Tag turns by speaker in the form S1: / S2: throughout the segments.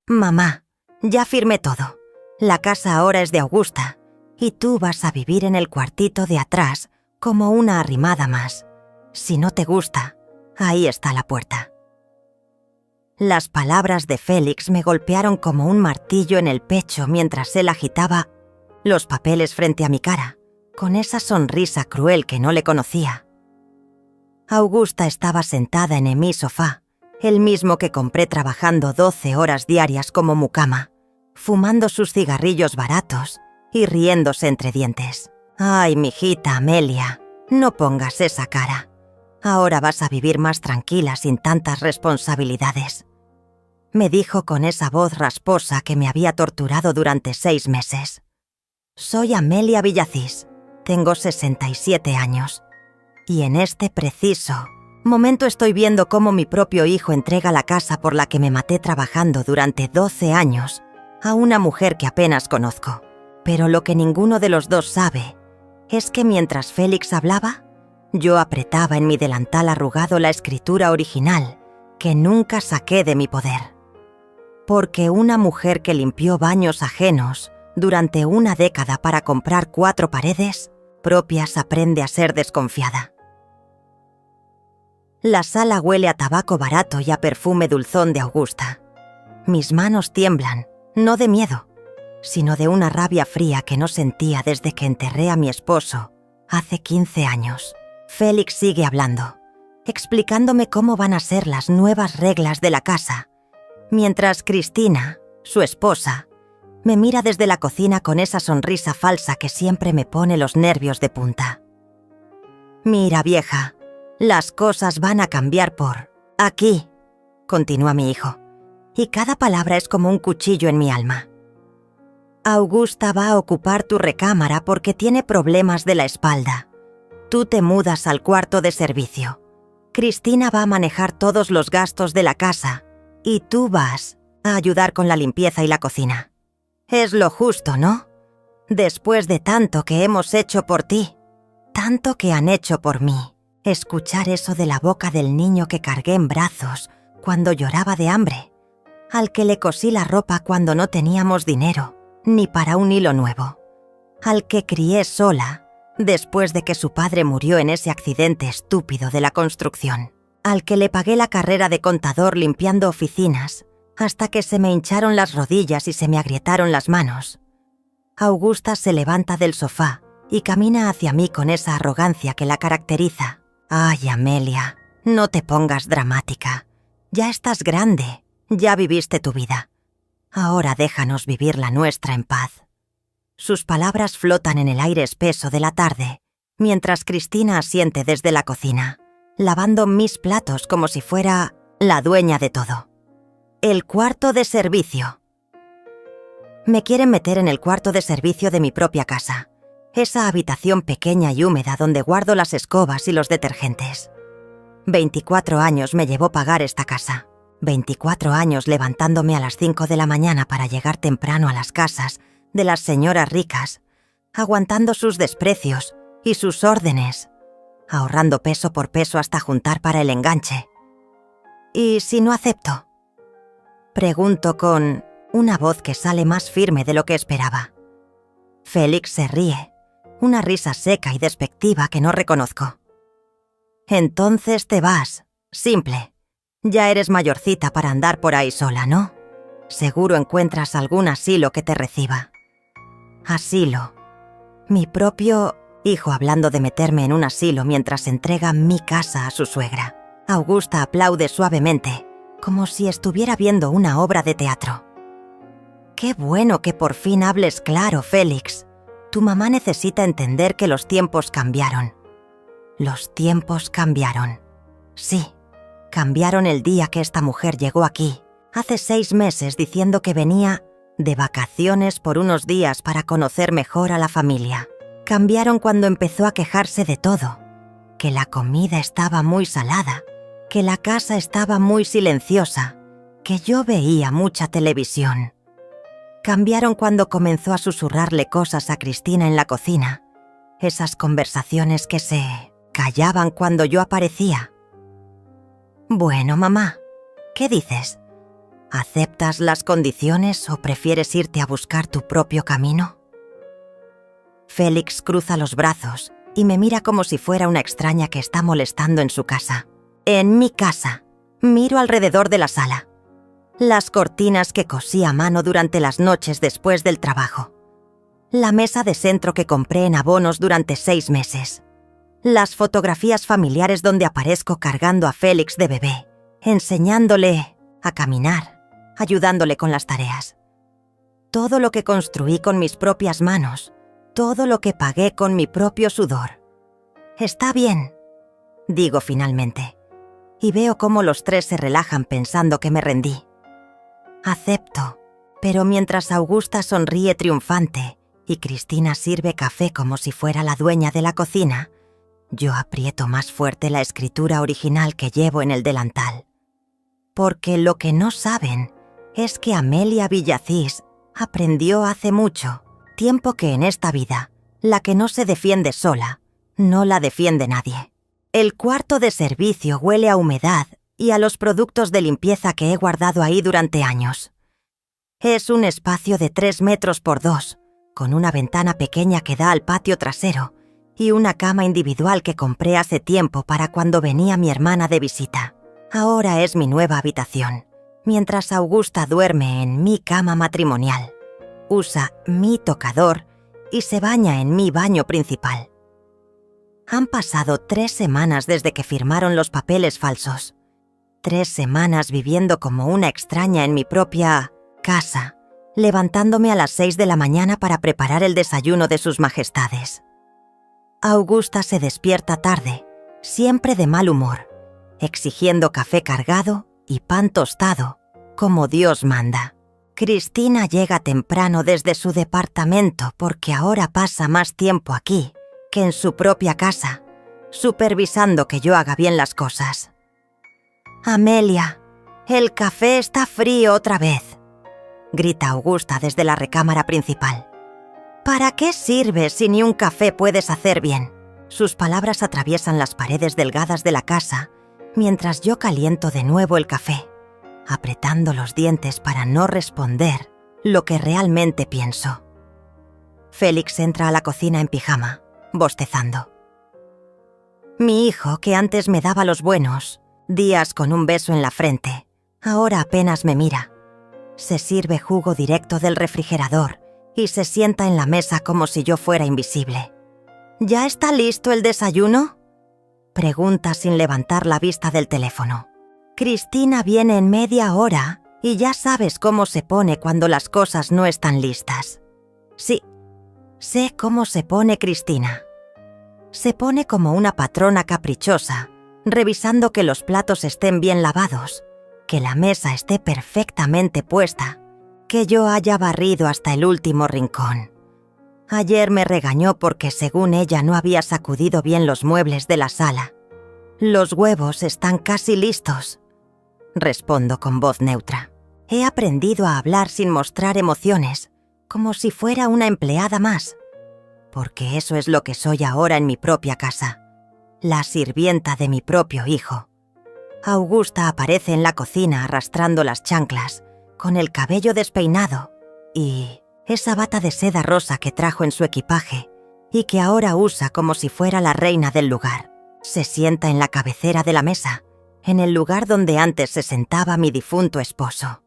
S1: Mamá, ya firmé todo. La casa ahora es de Augusta y tú vas a vivir en el cuartito de atrás como una arrimada más. Si no te gusta, ahí está la puerta. Las palabras de Félix me golpearon como un martillo en el pecho mientras él agitaba los papeles frente a mi cara, con esa sonrisa cruel que no le conocía. Augusta estaba sentada en mi sofá, el mismo que compré trabajando 12 horas diarias como mucama, fumando sus cigarrillos baratos y riéndose entre dientes. «Ay, mijita Amelia, no pongas esa cara. Ahora vas a vivir más tranquila sin tantas responsabilidades», me dijo con esa voz rasposa que me había torturado durante 6 meses. «Soy Amelia Villacís, tengo 67 años, y en este preciso momento estoy viendo cómo mi propio hijo entrega la casa por la que me maté trabajando durante 12 años a una mujer que apenas conozco. Pero lo que ninguno de los dos sabe es que mientras Félix hablaba, yo apretaba en mi delantal arrugado la escritura original que nunca saqué de mi poder. Porque una mujer que limpió baños ajenos durante una década para comprar 4 paredes propias aprende a ser desconfiada. La sala huele a tabaco barato y a perfume dulzón de Augusta. Mis manos tiemblan, no de miedo, sino de una rabia fría que no sentía desde que enterré a mi esposo hace 15 años. Félix sigue hablando, explicándome cómo van a ser las nuevas reglas de la casa, mientras Cristina, su esposa, me mira desde la cocina con esa sonrisa falsa que siempre me pone los nervios de punta. «Mira, vieja, las cosas van a cambiar por aquí», continúa mi hijo, y cada palabra es como un cuchillo en mi alma. «Augusta va a ocupar tu recámara porque tiene problemas de la espalda. Tú te mudas al cuarto de servicio. Cristina va a manejar todos los gastos de la casa y tú vas a ayudar con la limpieza y la cocina. Es lo justo, ¿no? Después de tanto que hemos hecho por ti, tanto que han hecho por mí». Escuchar eso de la boca del niño que cargué en brazos cuando lloraba de hambre, al que le cosí la ropa cuando no teníamos dinero, ni para un hilo nuevo, al que crié sola después de que su padre murió en ese accidente estúpido de la construcción, al que le pagué la carrera de contador limpiando oficinas hasta que se me hincharon las rodillas y se me agrietaron las manos. Augusta se levanta del sofá y camina hacia mí con esa arrogancia que la caracteriza. «Ay, Amelia, no te pongas dramática. Ya estás grande, ya viviste tu vida. Ahora déjanos vivir la nuestra en paz». Sus palabras flotan en el aire espeso de la tarde, mientras Cristina asiente desde la cocina, lavando mis platos como si fuera la dueña de todo. El cuarto de servicio. Me quieren meter en el cuarto de servicio de mi propia casa. Esa habitación pequeña y húmeda donde guardo las escobas y los detergentes. 24 años me llevó pagar esta casa. 24 años levantándome a las 5 de la mañana para llegar temprano a las casas de las señoras ricas, aguantando sus desprecios y sus órdenes, ahorrando peso por peso hasta juntar para el enganche. ¿Y si no acepto?, pregunto con una voz que sale más firme de lo que esperaba. Félix se ríe, una risa seca y despectiva que no reconozco. «Entonces te vas, simple. Ya eres mayorcita para andar por ahí sola, ¿no? Seguro encuentras algún asilo que te reciba». Asilo. Mi propio hijo hablando de meterme en un asilo mientras entrega mi casa a su suegra. Augusta aplaude suavemente, como si estuviera viendo una obra de teatro. «Qué bueno que por fin hables claro, Félix. Tu mamá necesita entender que los tiempos cambiaron». Los tiempos cambiaron. Sí, cambiaron el día que esta mujer llegó aquí, hace 6 meses, diciendo que venía de vacaciones por unos días para conocer mejor a la familia. Cambiaron cuando empezó a quejarse de todo, que la comida estaba muy salada, que la casa estaba muy silenciosa, que yo veía mucha televisión. Cambiaron cuando comenzó a susurrarle cosas a Cristina en la cocina, esas conversaciones que se callaban cuando yo aparecía. «Bueno, mamá, ¿qué dices? ¿Aceptas las condiciones o prefieres irte a buscar tu propio camino? Félix cruza los brazos y me mira como si fuera una extraña que está molestando en su casa. En mi casa. Miro alrededor de la sala. Las cortinas que cosí a mano durante las noches después del trabajo. La mesa de centro que compré en abonos durante 6 meses. Las fotografías familiares donde aparezco cargando a Félix de bebé, enseñándole a caminar, ayudándole con las tareas. Todo lo que construí con mis propias manos, todo lo que pagué con mi propio sudor. Está bien, digo finalmente, y veo cómo los 3 se relajan pensando que me rendí. Acepto, pero mientras Augusta sonríe triunfante y Cristina sirve café como si fuera la dueña de la cocina, yo aprieto más fuerte la escritura original que llevo en el delantal. Porque lo que no saben es que Amelia Villacís aprendió hace mucho, tiempo que en esta vida, la que no se defiende sola, no la defiende nadie. El cuarto de servicio huele a humedad y a los productos de limpieza que he guardado ahí durante años. Es un espacio de 3 metros por 2, con una ventana pequeña que da al patio trasero y una cama individual que compré hace tiempo para cuando venía mi hermana de visita. Ahora es mi nueva habitación, mientras Augusta duerme en mi cama matrimonial, usa mi tocador y se baña en mi baño principal. Han pasado 3 semanas desde que firmaron los papeles falsos. 3 semanas viviendo como una extraña en mi propia casa, levantándome a las 6 de la mañana para preparar el desayuno de sus majestades. Augusta se despierta tarde, siempre de mal humor, exigiendo café cargado y pan tostado, como Dios manda. Cristina llega temprano desde su departamento porque ahora pasa más tiempo aquí que en su propia casa, supervisando que yo haga bien las cosas. «Amelia, el café está frío otra vez», grita Augusta desde la recámara principal. «¿Para qué sirve si ni un café puedes hacer bien?». Sus palabras atraviesan las paredes delgadas de la casa mientras yo caliento de nuevo el café, apretando los dientes para no responder lo que realmente pienso. Félix entra a la cocina en pijama, bostezando. Mi hijo, que antes me daba los buenos días con un beso en la frente, ahora apenas me mira. Se sirve jugo directo del refrigerador y se sienta en la mesa como si yo fuera invisible. «¿Ya está listo el desayuno?», pregunta sin levantar la vista del teléfono. «Cristina viene en media hora y ya sabes cómo se pone cuando las cosas no están listas». «Sí, sé cómo se pone Cristina». Se pone como una patrona caprichosa, revisando que los platos estén bien lavados, que la mesa esté perfectamente puesta, que yo haya barrido hasta el último rincón. Ayer me regañó porque según ella no había sacudido bien los muebles de la sala. «Los huevos están casi listos», respondo con voz neutra. He aprendido a hablar sin mostrar emociones, como si fuera una empleada más, porque eso es lo que soy ahora en mi propia casa, la sirvienta de mi propio hijo. Augusta aparece en la cocina arrastrando las chanclas, con el cabello despeinado y esa bata de seda rosa que trajo en su equipaje y que ahora usa como si fuera la reina del lugar. Se sienta en la cabecera de la mesa, en el lugar donde antes se sentaba mi difunto esposo.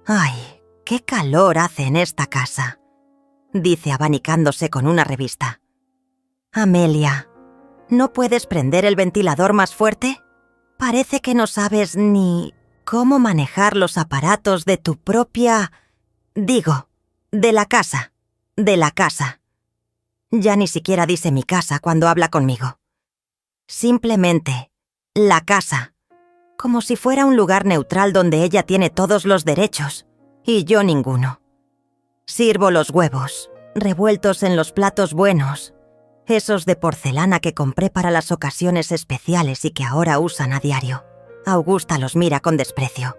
S1: «¡Ay, qué calor hace en esta casa!», dice abanicándose con una revista. «Amelia, ¿no puedes prender el ventilador más fuerte? Parece que no sabes ni cómo manejar los aparatos de tu propia... Digo, de la casa. Ya ni siquiera dice mi casa cuando habla conmigo. Simplemente, la casa. Como si fuera un lugar neutral donde ella tiene todos los derechos y yo ninguno. Sirvo los huevos, revueltos en los platos buenos, esos de porcelana que compré para las ocasiones especiales y que ahora usan a diario. Augusta los mira con desprecio.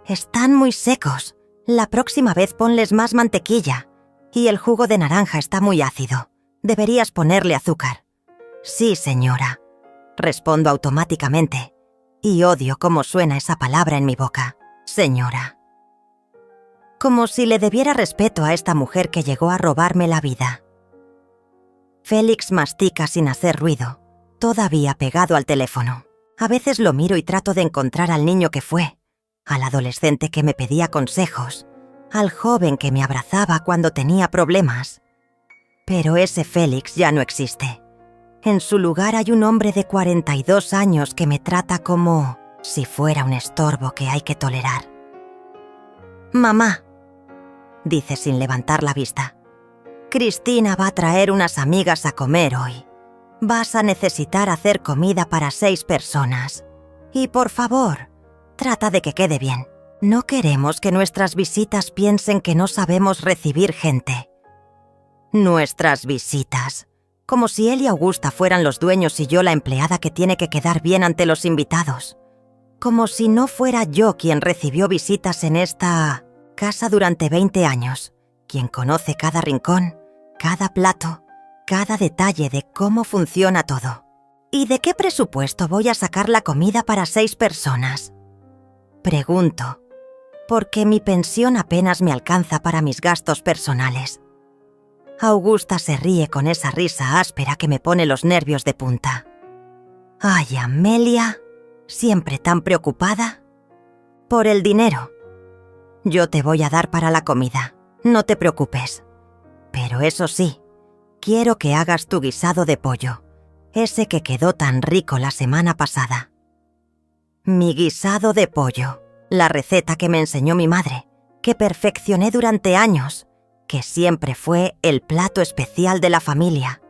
S1: «Están muy secos. La próxima vez ponles más mantequilla. Y el jugo de naranja está muy ácido. Deberías ponerle azúcar». «Sí, señora», respondo automáticamente, y odio cómo suena esa palabra en mi boca. Señora. como si le debiera respeto a esta mujer que llegó a robarme la vida. Félix mastica sin hacer ruido, todavía pegado al teléfono. A veces lo miro y trato de encontrar al niño que fue, al adolescente que me pedía consejos, al joven que me abrazaba cuando tenía problemas. Pero ese Félix ya no existe. En su lugar hay un hombre de 42 años que me trata como si fuera un estorbo que hay que tolerar. «Mamá», dice sin levantar la vista, «Cristina va a traer unas amigas a comer hoy. Vas a necesitar hacer comida para 6 personas. Y por favor, trata de que quede bien. No queremos que nuestras visitas piensen que no sabemos recibir gente». Nuestras visitas. Como si él y Augusta fueran los dueños y yo la empleada que tiene que quedar bien ante los invitados. Como si no fuera yo quien recibió visitas en esta casa durante 20 años, quien conoce cada rincón, cada plato, cada detalle de cómo funciona todo. ¿Y de qué presupuesto voy a sacar la comida para 6 personas? Pregunto, porque mi pensión apenas me alcanza para mis gastos personales. Augusta se ríe con esa risa áspera que me pone los nervios de punta. Ay, Amelia, siempre tan preocupada. Por el dinero. Yo te voy a dar para la comida, no te preocupes. Pero eso sí, quiero que hagas tu guisado de pollo, ese que quedó tan rico la semana pasada. Mi guisado de pollo, la receta que me enseñó mi madre, que perfeccioné durante años, que siempre fue el plato especial de la familia.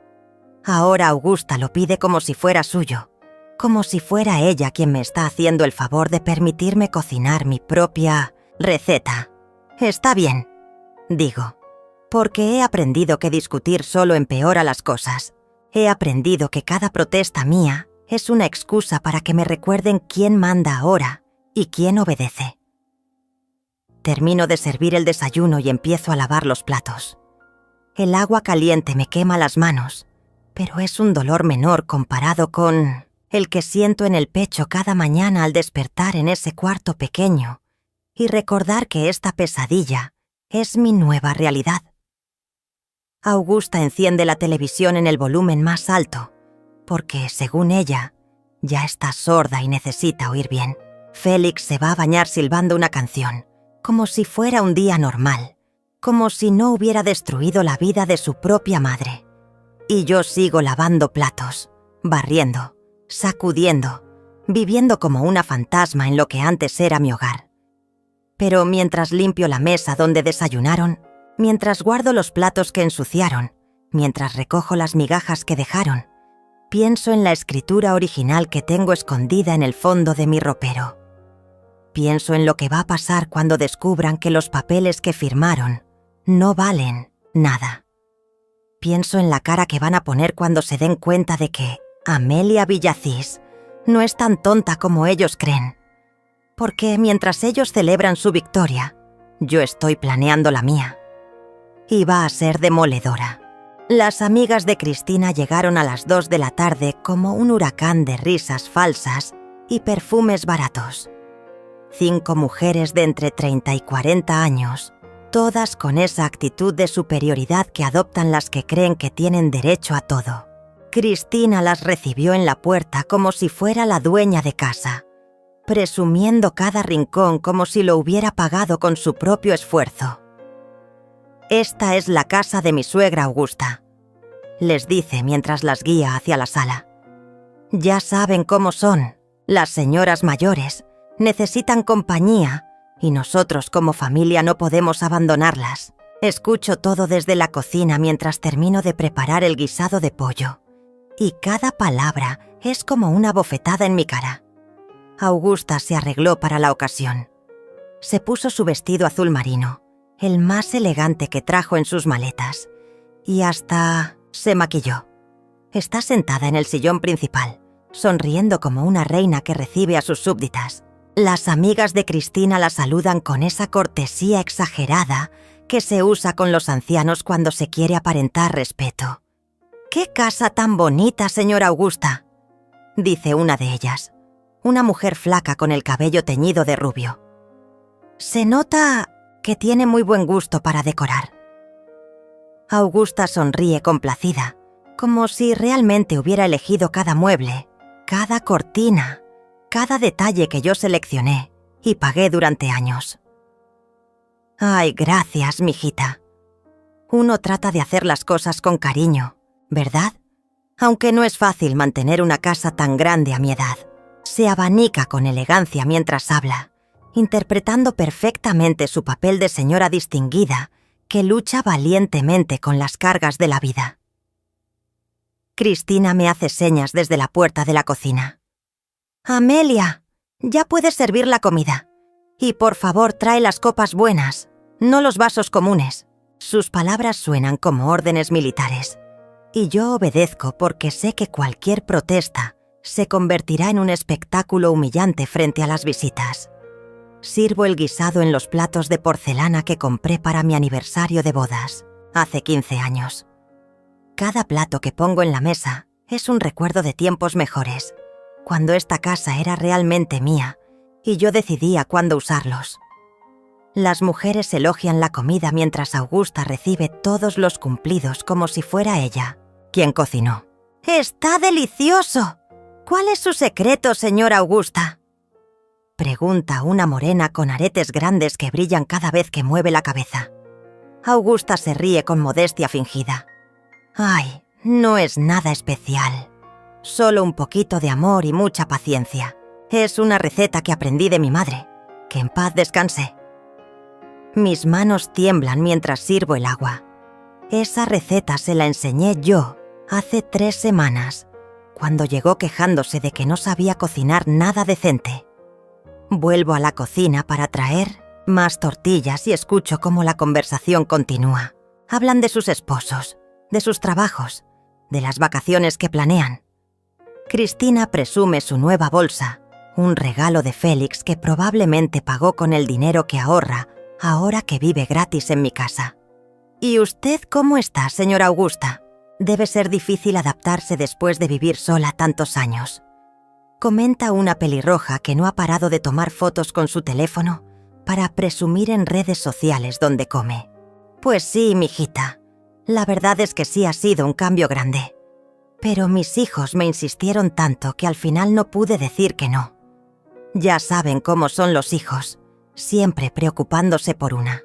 S1: Ahora Augusta lo pide como si fuera suyo, como si fuera ella quien me está haciendo el favor de permitirme cocinar mi propia receta. Está bien, digo, porque he aprendido que discutir solo empeora las cosas. He aprendido que cada protesta mía es una excusa para que me recuerden quién manda ahora y quién obedece. Termino de servir el desayuno y empiezo a lavar los platos. El agua caliente me quema las manos, pero es un dolor menor comparado con el que siento en el pecho cada mañana al despertar en ese cuarto pequeño y recordar que esta pesadilla es mi nueva realidad. Augusta enciende la televisión en el volumen más alto, porque, según ella, ya está sorda y necesita oír bien. Félix se va a bañar silbando una canción, como si fuera un día normal, como si no hubiera destruido la vida de su propia madre. Y yo sigo lavando platos, barriendo, sacudiendo, viviendo como una fantasma en lo que antes era mi hogar. Pero mientras limpio la mesa donde desayunaron, mientras guardo los platos que ensuciaron, mientras recojo las migajas que dejaron, pienso en la escritura original que tengo escondida en el fondo de mi ropero. Pienso en lo que va a pasar cuando descubran que los papeles que firmaron no valen nada. Pienso en la cara que van a poner cuando se den cuenta de que Amelia Villacís no es tan tonta como ellos creen. Porque mientras ellos celebran su victoria, yo estoy planeando la mía. Y va a ser demoledora. Las amigas de Cristina llegaron a las 2 de la tarde como un huracán de risas falsas y perfumes baratos. 5 mujeres de entre 30 y 40 años, todas con esa actitud de superioridad que adoptan las que creen que tienen derecho a todo. Cristina las recibió en la puerta como si fuera la dueña de casa, presumiendo cada rincón como si lo hubiera pagado con su propio esfuerzo. «Esta es la casa de mi suegra Augusta», les dice mientras las guía hacia la sala. «Ya saben cómo son, las señoras mayores. Necesitan compañía y nosotros como familia no podemos abandonarlas». Escucho todo desde la cocina mientras termino de preparar el guisado de pollo. Y cada palabra es como una bofetada en mi cara. Augusta se arregló para la ocasión. Se puso su vestido azul marino, el más elegante que trajo en sus maletas, y hasta se maquilló. Está sentada en el sillón principal, sonriendo como una reina que recibe a sus súbditas. Las amigas de Cristina la saludan con esa cortesía exagerada que se usa con los ancianos cuando se quiere aparentar respeto. «¡Qué casa tan bonita, señora Augusta!», dice una de ellas, una mujer flaca con el cabello teñido de rubio. «Se nota que tiene muy buen gusto para decorar. Augusta sonríe complacida, como si realmente hubiera elegido cada mueble, cada cortina, cada detalle que yo seleccioné y pagué durante años. Ay, gracias, mijita. Uno trata de hacer las cosas con cariño, ¿verdad? Aunque no es fácil mantener una casa tan grande a mi edad. Se abanica con elegancia mientras habla, interpretando perfectamente su papel de señora distinguida que lucha valientemente con las cargas de la vida. Cristina me hace señas desde la puerta de la cocina. «Amelia, ya puedes servir la comida. Y por favor trae las copas buenas, no los vasos comunes». Sus palabras suenan como órdenes militares, y yo obedezco porque sé que cualquier protesta se convertirá en un espectáculo humillante frente a las visitas. Sirvo el guisado en los platos de porcelana que compré para mi aniversario de bodas, hace 15 años. Cada plato que pongo en la mesa es un recuerdo de tiempos mejores, cuando esta casa era realmente mía y yo decidía cuándo usarlos. Las mujeres elogian la comida mientras Augusta recibe todos los cumplidos como si fuera ella quien cocinó. ¡Está delicioso! ¿Cuál es su secreto, señora Augusta?, pregunta una morena con aretes grandes que brillan cada vez que mueve la cabeza. Augusta se ríe con modestia fingida. Ay, no es nada especial. Solo un poquito de amor y mucha paciencia. Es una receta que aprendí de mi madre. Que en paz descanse. Mis manos tiemblan mientras sirvo el agua. Esa receta se la enseñé yo hace 3 semanas, cuando llegó quejándose de que no sabía cocinar nada decente. Vuelvo a la cocina para traer más tortillas y escucho cómo la conversación continúa. Hablan de sus esposos, de sus trabajos, de las vacaciones que planean. Cristina presume su nueva bolsa, un regalo de Félix que probablemente pagó con el dinero que ahorra ahora que vive gratis en mi casa. ¿Y usted cómo está, señora Augusta? Debe ser difícil adaptarse después de vivir sola tantos años. Comenta una pelirroja que no ha parado de tomar fotos con su teléfono para presumir en redes sociales donde come. Pues sí, mijita. La verdad es que sí ha sido un cambio grande. Pero mis hijos me insistieron tanto que al final no pude decir que no. Ya saben cómo son los hijos, siempre preocupándose por una.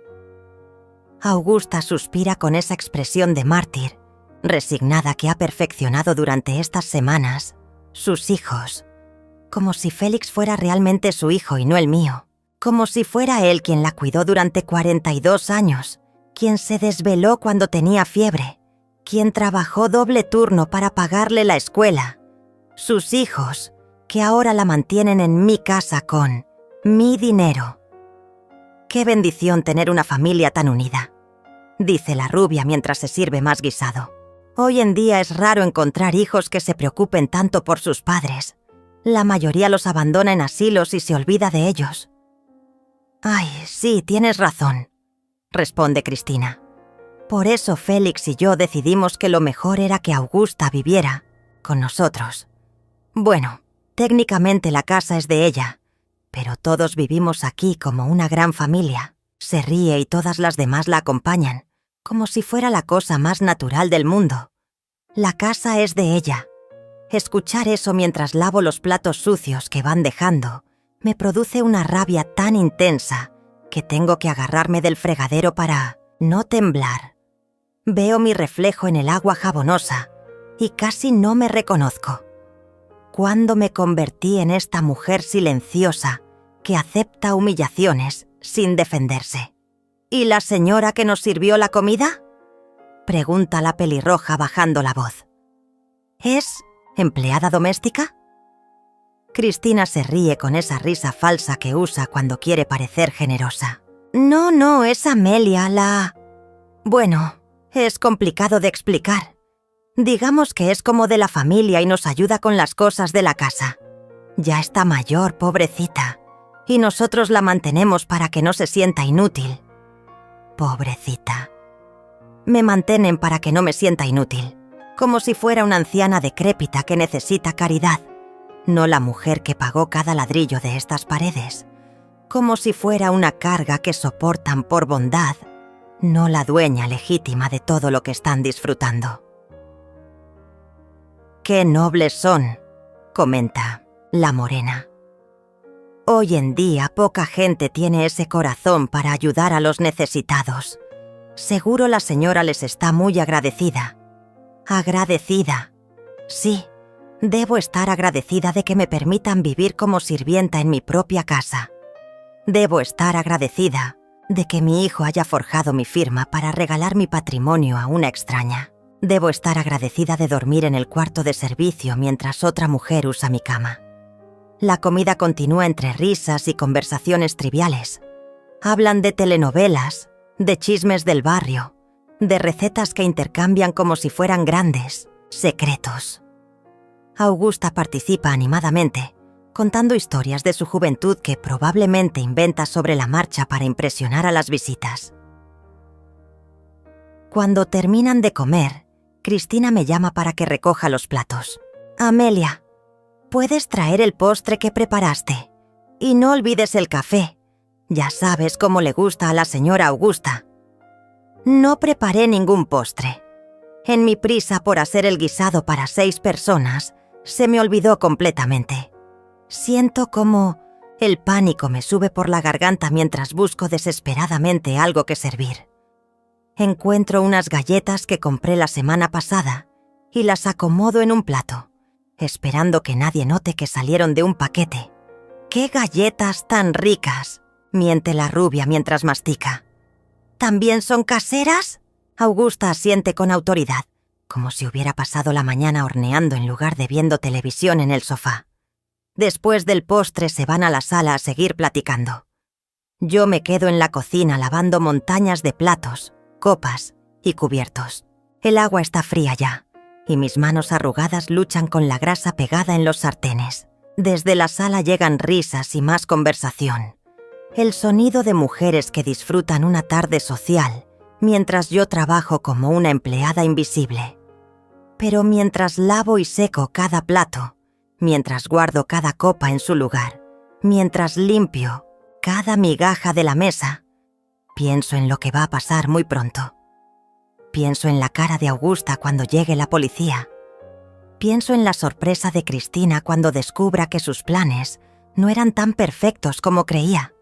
S1: Augusta suspira con esa expresión de mártir, resignada que ha perfeccionado durante estas semanas. Sus hijos. Como si Félix fuera realmente su hijo y no el mío. Como si fuera él quien la cuidó durante 42 años, quien se desveló cuando tenía fiebre, quien trabajó doble turno para pagarle la escuela. Sus hijos, que ahora la mantienen en mi casa con mi dinero. Qué bendición tener una familia tan unida, dice la rubia mientras se sirve más guisado. Hoy en día es raro encontrar hijos que se preocupen tanto por sus padres. La mayoría los abandona en asilos y se olvida de ellos. Ay, sí, tienes razón, responde Cristina. Por eso Félix y yo decidimos que lo mejor era que Augusta viviera con nosotros. Bueno, técnicamente la casa es de ella, pero todos vivimos aquí como una gran familia. Se ríe y todas las demás la acompañan, como si fuera la cosa más natural del mundo. La casa es de ella. Escuchar eso mientras lavo los platos sucios que van dejando me produce una rabia tan intensa que tengo que agarrarme del fregadero para no temblar. Veo mi reflejo en el agua jabonosa y casi no me reconozco. ¿Cuándo me convertí en esta mujer silenciosa que acepta humillaciones sin defenderse? ¿Y la señora que nos sirvió la comida?, pregunta la pelirroja bajando la voz. ¿Es empleada doméstica? Cristina se ríe con esa risa falsa que usa cuando quiere parecer generosa. No, es Amelia, Bueno, es complicado de explicar. Digamos que es como de la familia y nos ayuda con las cosas de la casa. Ya está mayor, pobrecita, y nosotros la mantenemos para que no se sienta inútil. Pobrecita. Me mantienen para que no me sienta inútil, como si fuera una anciana decrépita que necesita caridad, no la mujer que pagó cada ladrillo de estas paredes, como si fuera una carga que soportan por bondad, no la dueña legítima de todo lo que están disfrutando. «Qué nobles son», comenta la morena. «Hoy en día poca gente tiene ese corazón para ayudar a los necesitados. Seguro la señora les está muy agradecida». «Agradecida. Sí, debo estar agradecida de que me permitan vivir como sirvienta en mi propia casa. Debo estar agradecida de que mi hijo haya forjado mi firma para regalar mi patrimonio a una extraña. Debo estar agradecida de dormir en el cuarto de servicio mientras otra mujer usa mi cama». La comida continúa entre risas y conversaciones triviales. Hablan de telenovelas, de chismes del barrio, de recetas que intercambian como si fueran grandes secretos. Augusta participa animadamente, contando historias de su juventud que probablemente inventa sobre la marcha para impresionar a las visitas. Cuando terminan de comer, Cristina me llama para que recoja los platos. «Amelia, ¿puedes traer el postre que preparaste? Y no olvides el café. Ya sabes cómo le gusta a la señora Augusta». No preparé ningún postre. En mi prisa por hacer el guisado para 6 personas, se me olvidó completamente. Siento como el pánico me sube por la garganta mientras busco desesperadamente algo que servir. Encuentro unas galletas que compré la semana pasada y las acomodo en un plato, esperando que nadie note que salieron de un paquete. «¡Qué galletas tan ricas!», miente la rubia mientras mastica. «¿También son caseras?». Augusta asiente con autoridad, como si hubiera pasado la mañana horneando en lugar de viendo televisión en el sofá. Después del postre se van a la sala a seguir platicando. Yo me quedo en la cocina lavando montañas de platos, copas y cubiertos. El agua está fría ya, y mis manos arrugadas luchan con la grasa pegada en los sartenes. Desde la sala llegan risas y más conversación. El sonido de mujeres que disfrutan una tarde social, mientras yo trabajo como una empleada invisible. Pero mientras lavo y seco cada plato, mientras guardo cada copa en su lugar, mientras limpio cada migaja de la mesa, pienso en lo que va a pasar muy pronto. Pienso en la cara de Augusta cuando llegue la policía. Pienso en la sorpresa de Cristina cuando descubra que sus planes no eran tan perfectos como creía.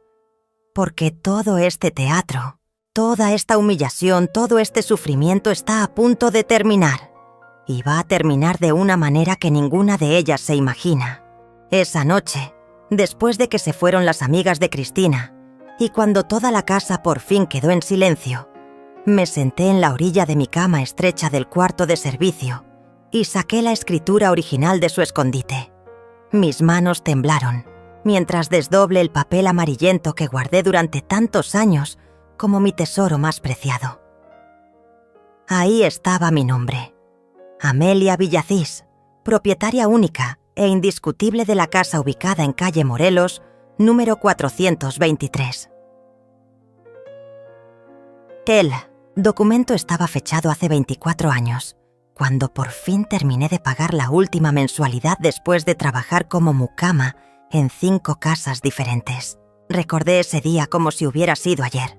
S1: Porque todo este teatro, toda esta humillación, todo este sufrimiento está a punto de terminar. Y va a terminar de una manera que ninguna de ellas se imagina. Esa noche, después de que se fueron las amigas de Cristina, y cuando toda la casa por fin quedó en silencio, me senté en la orilla de mi cama estrecha del cuarto de servicio y saqué la escritura original de su escondite. Mis manos temblaron mientras desdoble el papel amarillento que guardé durante tantos años como mi tesoro más preciado. Ahí estaba mi nombre: Amelia Villacís, propietaria única e indiscutible de la casa ubicada en calle Morelos, número 423. El documento estaba fechado hace 24 años, cuando por fin terminé de pagar la última mensualidad después de trabajar como mucama en 5 casas diferentes. Recordé ese día como si hubiera sido ayer.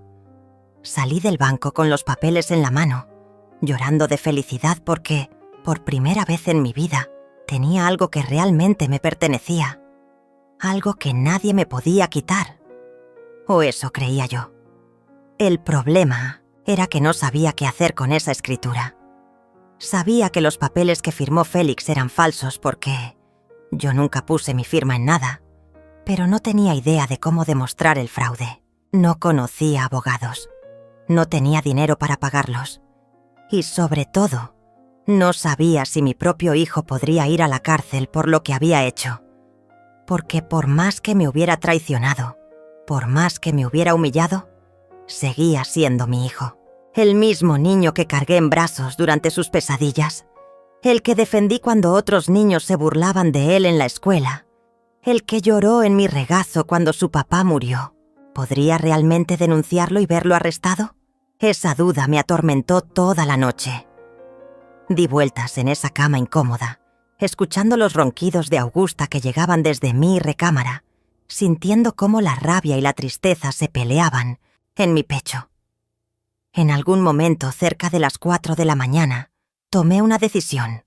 S1: Salí del banco con los papeles en la mano, llorando de felicidad porque, por primera vez en mi vida, tenía algo que realmente me pertenecía. Algo que nadie me podía quitar. O eso creía yo. El problema era que no sabía qué hacer con esa escritura. Sabía que los papeles que firmó Félix eran falsos porque yo nunca puse mi firma en nada, pero no tenía idea de cómo demostrar el fraude. No conocía abogados. No tenía dinero para pagarlos. Y sobre todo, no sabía si mi propio hijo podría ir a la cárcel por lo que había hecho. Porque por más que me hubiera traicionado, por más que me hubiera humillado, seguía siendo mi hijo. El mismo niño que cargué en brazos durante sus pesadillas. El que defendí cuando otros niños se burlaban de él en la escuela. El que lloró en mi regazo cuando su papá murió. ¿Podría realmente denunciarlo y verlo arrestado? Esa duda me atormentó toda la noche. Di vueltas en esa cama incómoda, escuchando los ronquidos de Augusta que llegaban desde mi recámara, sintiendo cómo la rabia y la tristeza se peleaban en mi pecho. En algún momento, cerca de las 4 de la mañana, tomé una decisión.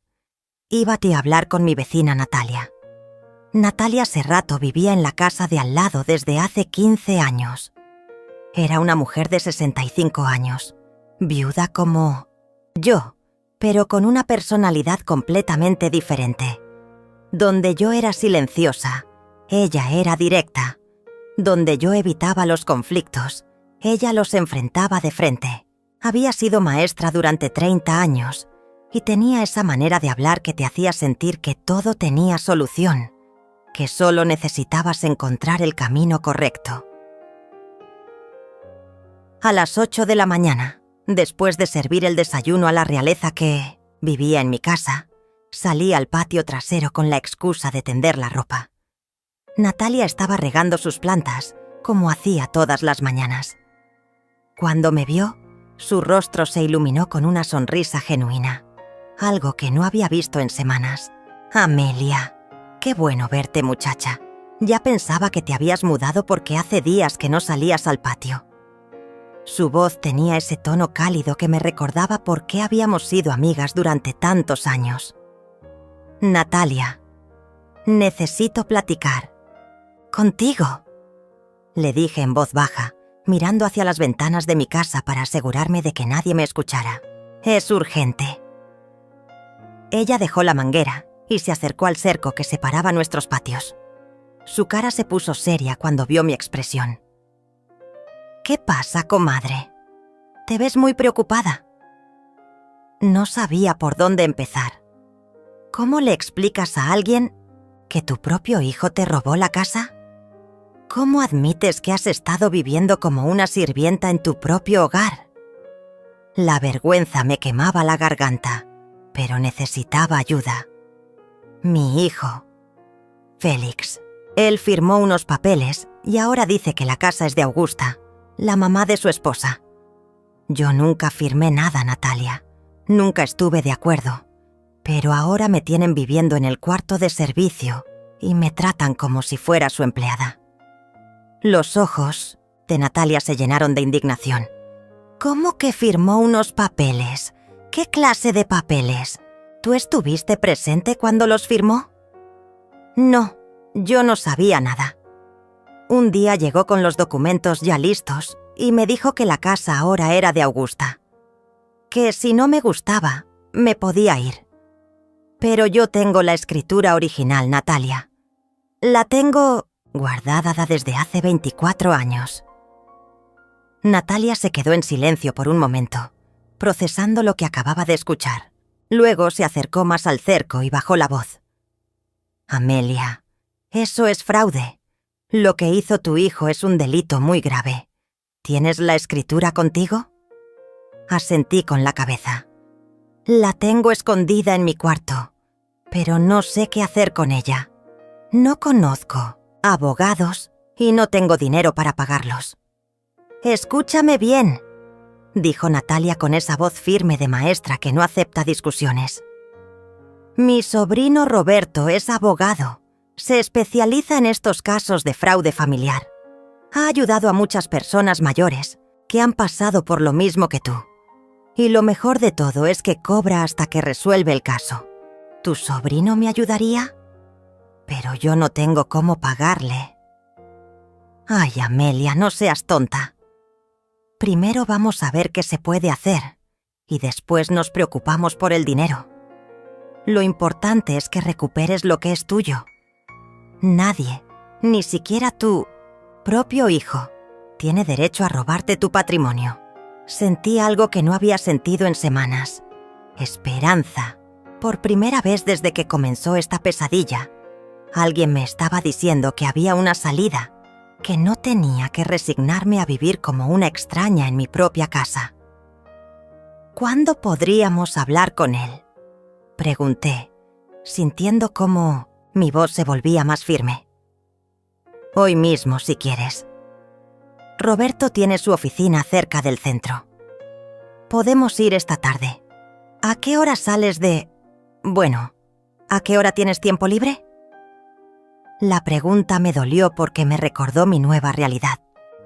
S1: Iba a hablar con mi vecina Natalia. Natalia Serrato vivía en la casa de al lado desde hace 15 años. Era una mujer de 65 años, viuda como yo, pero con una personalidad completamente diferente. Donde yo era silenciosa, ella era directa. Donde yo evitaba los conflictos, ella los enfrentaba de frente. Había sido maestra durante 30 años y tenía esa manera de hablar que te hacía sentir que todo tenía solución, que solo necesitabas encontrar el camino correcto. A las 8 de la mañana, después de servir el desayuno a la realeza que vivía en mi casa, salí al patio trasero con la excusa de tender la ropa. Natalia estaba regando sus plantas, como hacía todas las mañanas. Cuando me vio, su rostro se iluminó con una sonrisa genuina, algo que no había visto en semanas. «Amelia, qué bueno verte, muchacha. Ya pensaba que te habías mudado porque hace días que no salías al patio». Su voz tenía ese tono cálido que me recordaba por qué habíamos sido amigas durante tantos años. «Natalia, necesito platicar. Contigo», le dije en voz baja, mirando hacia las ventanas de mi casa para asegurarme de que nadie me escuchara. «Es urgente». Ella dejó la manguera y se acercó al cerco que separaba nuestros patios. Su cara se puso seria cuando vio mi expresión. «¿Qué pasa, comadre? Te ves muy preocupada». No sabía por dónde empezar. ¿Cómo le explicas a alguien que tu propio hijo te robó la casa? ¿Cómo admites que has estado viviendo como una sirvienta en tu propio hogar? La vergüenza me quemaba la garganta, pero necesitaba ayuda. Mi hijo, Félix. Él firmó unos papeles y ahora dice que la casa es de Augusta, la mamá de su esposa. Yo nunca firmé nada, Natalia. Nunca estuve de acuerdo. Pero ahora me tienen viviendo en el cuarto de servicio y me tratan como si fuera su empleada. Los ojos de Natalia se llenaron de indignación. ¿Cómo que firmó unos papeles? ¿Qué clase de papeles? ¿Tú estuviste presente cuando los firmó? No, yo no sabía nada. Un día llegó con los documentos ya listos y me dijo que la casa ahora era de Augusta. Que si no me gustaba, me podía ir. Pero yo tengo la escritura original, Natalia. La tengo guardada desde hace 24 años. Natalia se quedó en silencio por un momento, procesando lo que acababa de escuchar. Luego se acercó más al cerco y bajó la voz. «Amelia, eso es fraude. Lo que hizo tu hijo es un delito muy grave. ¿Tienes la escritura contigo?» Asentí con la cabeza. «La tengo escondida en mi cuarto, pero no sé qué hacer con ella. No conozco abogados y no tengo dinero para pagarlos». «Escúchame bien», dijo Natalia con esa voz firme de maestra que no acepta discusiones. «Mi sobrino Roberto es abogado. Se especializa en estos casos de fraude familiar. Ha ayudado a muchas personas mayores que han pasado por lo mismo que tú. Y lo mejor de todo es que cobra hasta que resuelve el caso. ¿Tu sobrino me ayudaría? Pero yo no tengo cómo pagarle». «Ay, Amelia, no seas tonta. Primero vamos a ver qué se puede hacer y después nos preocupamos por el dinero. Lo importante es que recuperes lo que es tuyo. Nadie, ni siquiera tu propio hijo, tiene derecho a robarte tu patrimonio». Sentí algo que no había sentido en semanas. Esperanza. Por primera vez desde que comenzó esta pesadilla, alguien me estaba diciendo que había una salida, que no tenía que resignarme a vivir como una extraña en mi propia casa. «¿Cuándo podríamos hablar con él?», pregunté, sintiendo cómo mi voz se volvía más firme. «Hoy mismo, si quieres. Roberto tiene su oficina cerca del centro. Podemos ir esta tarde. ¿A qué hora sales de...? Bueno, ¿a qué hora tienes tiempo libre?» La pregunta me dolió porque me recordó mi nueva realidad.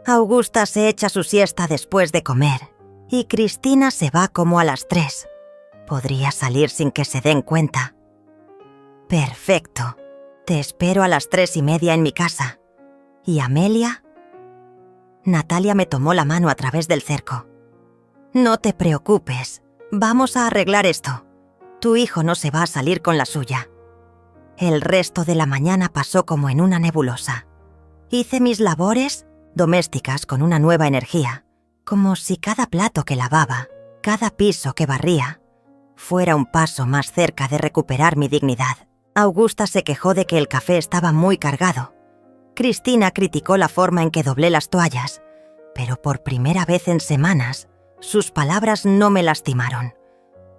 S1: Augusta se echa su siesta después de comer y Cristina se va como a las 3. Podría salir sin que se den cuenta. Perfecto. Te espero a las 3:30 en mi casa. ¿Y Amelia? Natalia me tomó la mano a través del cerco. No te preocupes. Vamos a arreglar esto. Tu hijo no se va a salir con la suya. El resto de la mañana pasó como en una nebulosa. Hice mis labores domésticas con una nueva energía, como si cada plato que lavaba, cada piso que barría, fuera un paso más cerca de recuperar mi dignidad. Augusta se quejó de que el café estaba muy cargado. Cristina criticó la forma en que doblé las toallas, pero por primera vez en semanas, sus palabras no me lastimaron,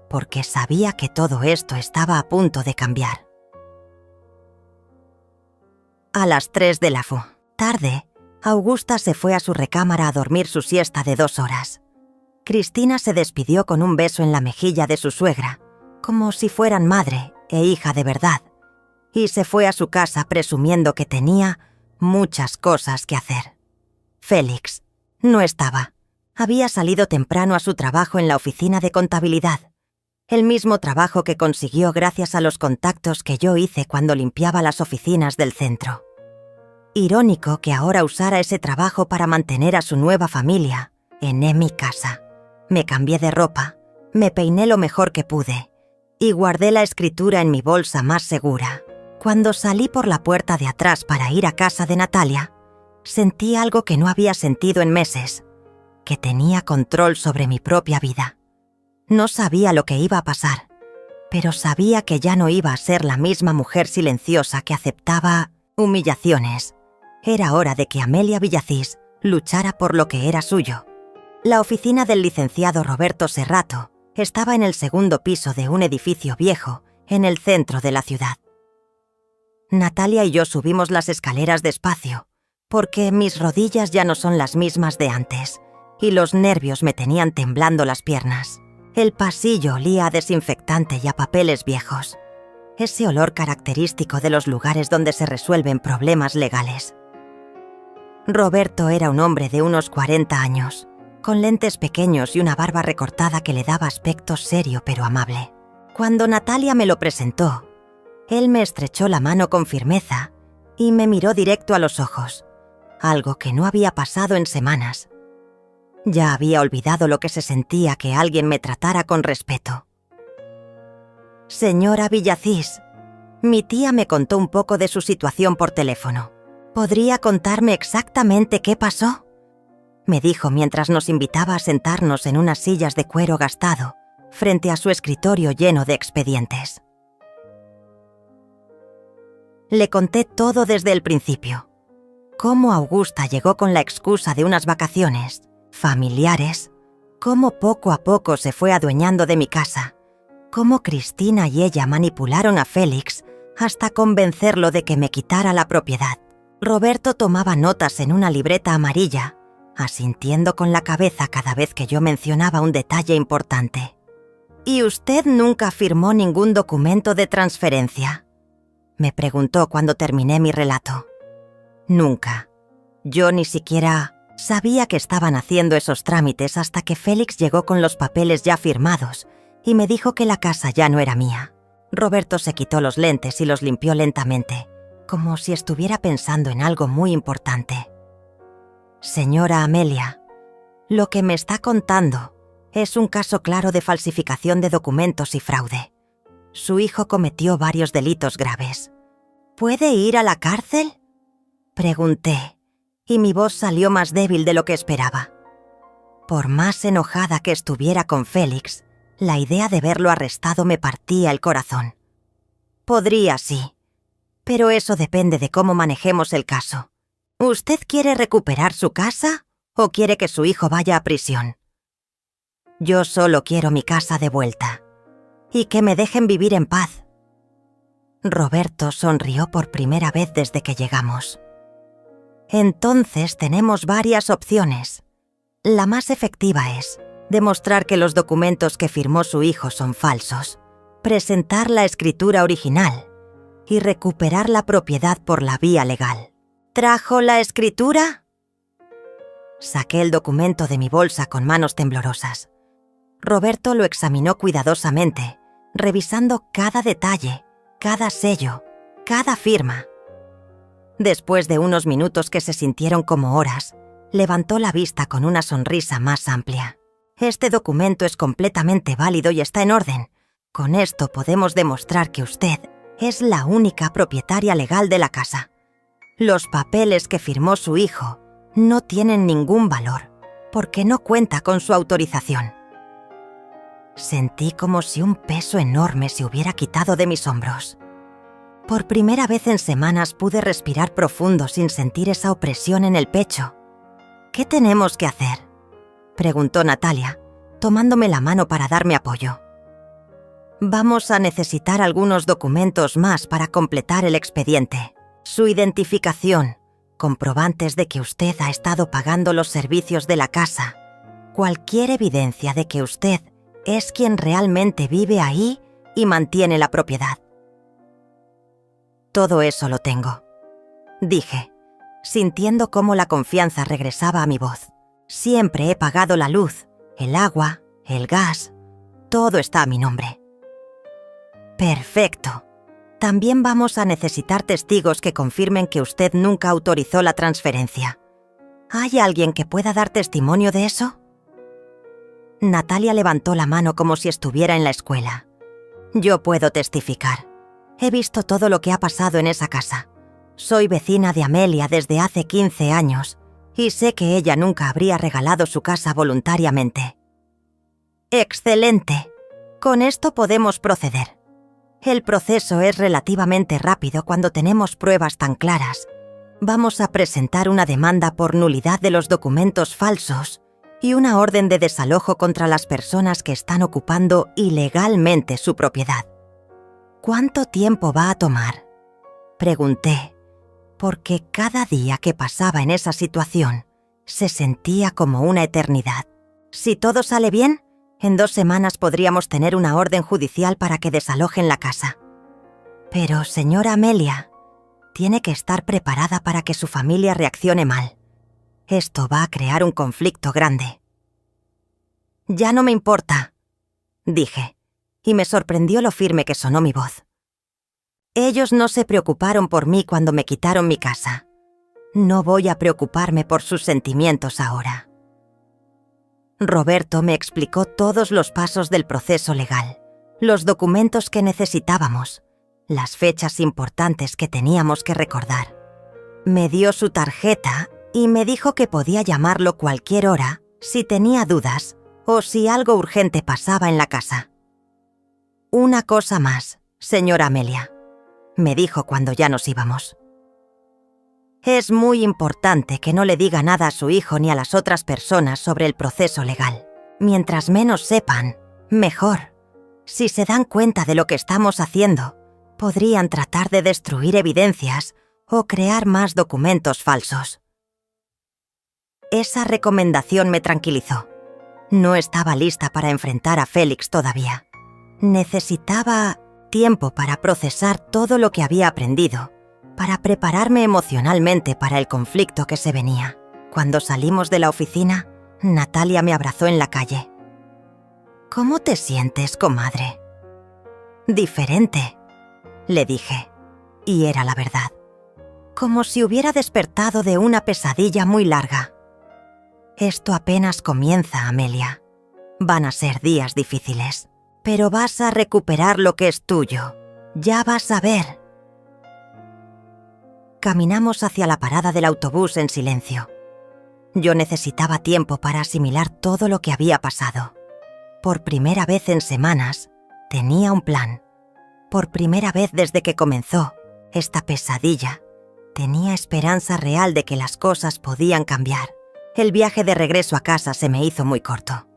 S1: porque sabía que todo esto estaba a punto de cambiar. A las 3 de la tarde, Augusta se fue a su recámara a dormir su siesta de 2 horas. Cristina se despidió con un beso en la mejilla de su suegra, como si fueran madre e hija de verdad, y se fue a su casa presumiendo que tenía muchas cosas que hacer. Félix no estaba. Había salido temprano a su trabajo en la oficina de contabilidad, el mismo trabajo que consiguió gracias a los contactos que yo hice cuando limpiaba las oficinas del centro. Irónico que ahora usara ese trabajo para mantener a su nueva familia en mi casa. Me cambié de ropa, me peiné lo mejor que pude y guardé la escritura en mi bolsa más segura. Cuando salí por la puerta de atrás para ir a casa de Natalia, sentí algo que no había sentido en meses, que tenía control sobre mi propia vida. No sabía lo que iba a pasar, pero sabía que ya no iba a ser la misma mujer silenciosa que aceptaba humillaciones. Era hora de que Amelia Villacís luchara por lo que era suyo. La oficina del licenciado Roberto Serrato estaba en el segundo piso de un edificio viejo en el centro de la ciudad. Natalia y yo subimos las escaleras despacio, porque mis rodillas ya no son las mismas de antes, y los nervios me tenían temblando las piernas. El pasillo olía a desinfectante y a papeles viejos, ese olor característico de los lugares donde se resuelven problemas legales. Roberto era un hombre de unos 40 años, con lentes pequeños y una barba recortada que le daba aspecto serio pero amable. Cuando Natalia me lo presentó, él me estrechó la mano con firmeza y me miró directo a los ojos, algo que no había pasado en semanas. Ya había olvidado lo que se sentía que alguien me tratara con respeto. Señora Villacís, mi tía me contó un poco de su situación por teléfono. ¿Podría contarme exactamente qué pasó?, me dijo mientras nos invitaba a sentarnos en unas sillas de cuero gastado frente a su escritorio lleno de expedientes. Le conté todo desde el principio. Cómo Augusta llegó con la excusa de unas vacaciones familiares, cómo poco a poco se fue adueñando de mi casa, cómo Cristina y ella manipularon a Félix hasta convencerlo de que me quitara la propiedad. Roberto tomaba notas en una libreta amarilla, asintiendo con la cabeza cada vez que yo mencionaba un detalle importante. ¿Y usted nunca firmó ningún documento de transferencia?, me preguntó cuando terminé mi relato. Nunca. Yo ni siquiera sabía que estaban haciendo esos trámites hasta que Félix llegó con los papeles ya firmados y me dijo que la casa ya no era mía. Roberto se quitó los lentes y los limpió lentamente, como si estuviera pensando en algo muy importante. Señora Amelia, lo que me está contando es un caso claro de falsificación de documentos y fraude. Su hijo cometió varios delitos graves. ¿Puede ir a la cárcel?, pregunté, y mi voz salió más débil de lo que esperaba. Por más enojada que estuviera con Félix, la idea de verlo arrestado me partía el corazón. Podría, sí, pero eso depende de cómo manejemos el caso. ¿Usted quiere recuperar su casa o quiere que su hijo vaya a prisión? Yo solo quiero mi casa de vuelta y que me dejen vivir en paz. Roberto sonrió por primera vez desde que llegamos. Entonces tenemos varias opciones. La más efectiva es demostrar que los documentos que firmó su hijo son falsos, presentar la escritura original y recuperar la propiedad por la vía legal. ¿Trajo la escritura? Saqué el documento de mi bolsa con manos temblorosas. Roberto lo examinó cuidadosamente, revisando cada detalle, cada sello, cada firma. Después de unos minutos que se sintieron como horas, levantó la vista con una sonrisa más amplia. Este documento es completamente válido y está en orden. Con esto podemos demostrar que usted es la única propietaria legal de la casa. Los papeles que firmó su hijo no tienen ningún valor, porque no cuenta con su autorización. Sentí como si un peso enorme se hubiera quitado de mis hombros. Por primera vez en semanas pude respirar profundo sin sentir esa opresión en el pecho. ¿Qué tenemos que hacer?, preguntó Natalia, tomándome la mano para darme apoyo. Vamos a necesitar algunos documentos más para completar el expediente. Su identificación, comprobantes de que usted ha estado pagando los servicios de la casa, cualquier evidencia de que usted es quien realmente vive ahí y mantiene la propiedad. Todo eso lo tengo, dije, sintiendo cómo la confianza regresaba a mi voz. Siempre he pagado la luz, el agua, el gas, todo está a mi nombre. Perfecto. También vamos a necesitar testigos que confirmen que usted nunca autorizó la transferencia. ¿Hay alguien que pueda dar testimonio de eso? Natalia levantó la mano como si estuviera en la escuela. Yo puedo testificar. He visto todo lo que ha pasado en esa casa. Soy vecina de Amelia desde hace 15 años y sé que ella nunca habría regalado su casa voluntariamente. ¡Excelente! Con esto podemos proceder. El proceso es relativamente rápido cuando tenemos pruebas tan claras. Vamos a presentar una demanda por nulidad de los documentos falsos y una orden de desalojo contra las personas que están ocupando ilegalmente su propiedad. ¿Cuánto tiempo va a tomar?, pregunté, porque cada día que pasaba en esa situación se sentía como una eternidad. Si todo sale bien, en 2 semanas podríamos tener una orden judicial para que desalojen la casa. Pero, señora Amelia, tiene que estar preparada para que su familia reaccione mal. Esto va a crear un conflicto grande. Ya no me importa, dije, y me sorprendió lo firme que sonó mi voz. Ellos no se preocuparon por mí cuando me quitaron mi casa. No voy a preocuparme por sus sentimientos ahora. Roberto me explicó todos los pasos del proceso legal, los documentos que necesitábamos, las fechas importantes que teníamos que recordar. Me dio su tarjeta y me dijo que podía llamarlo cualquier hora si tenía dudas o si algo urgente pasaba en la casa. Una cosa más, señora Amelia, me dijo cuando ya nos íbamos. Es muy importante que no le diga nada a su hijo ni a las otras personas sobre el proceso legal. Mientras menos sepan, mejor. Si se dan cuenta de lo que estamos haciendo, podrían tratar de destruir evidencias o crear más documentos falsos. Esa recomendación me tranquilizó. No estaba lista para enfrentar a Félix todavía. Necesitaba tiempo para procesar todo lo que había aprendido, para prepararme emocionalmente para el conflicto que se venía. Cuando salimos de la oficina, Natalia me abrazó en la calle. ¿Cómo te sientes, comadre? Diferente, le dije, y era la verdad. Como si hubiera despertado de una pesadilla muy larga. Esto apenas comienza, Amelia. Van a ser días difíciles, pero vas a recuperar lo que es tuyo. Ya vas a ver. Caminamos hacia la parada del autobús en silencio. Yo necesitaba tiempo para asimilar todo lo que había pasado. Por primera vez en semanas, tenía un plan. Por primera vez desde que comenzó esta pesadilla, tenía esperanza real de que las cosas podían cambiar. El viaje de regreso a casa se me hizo muy corto.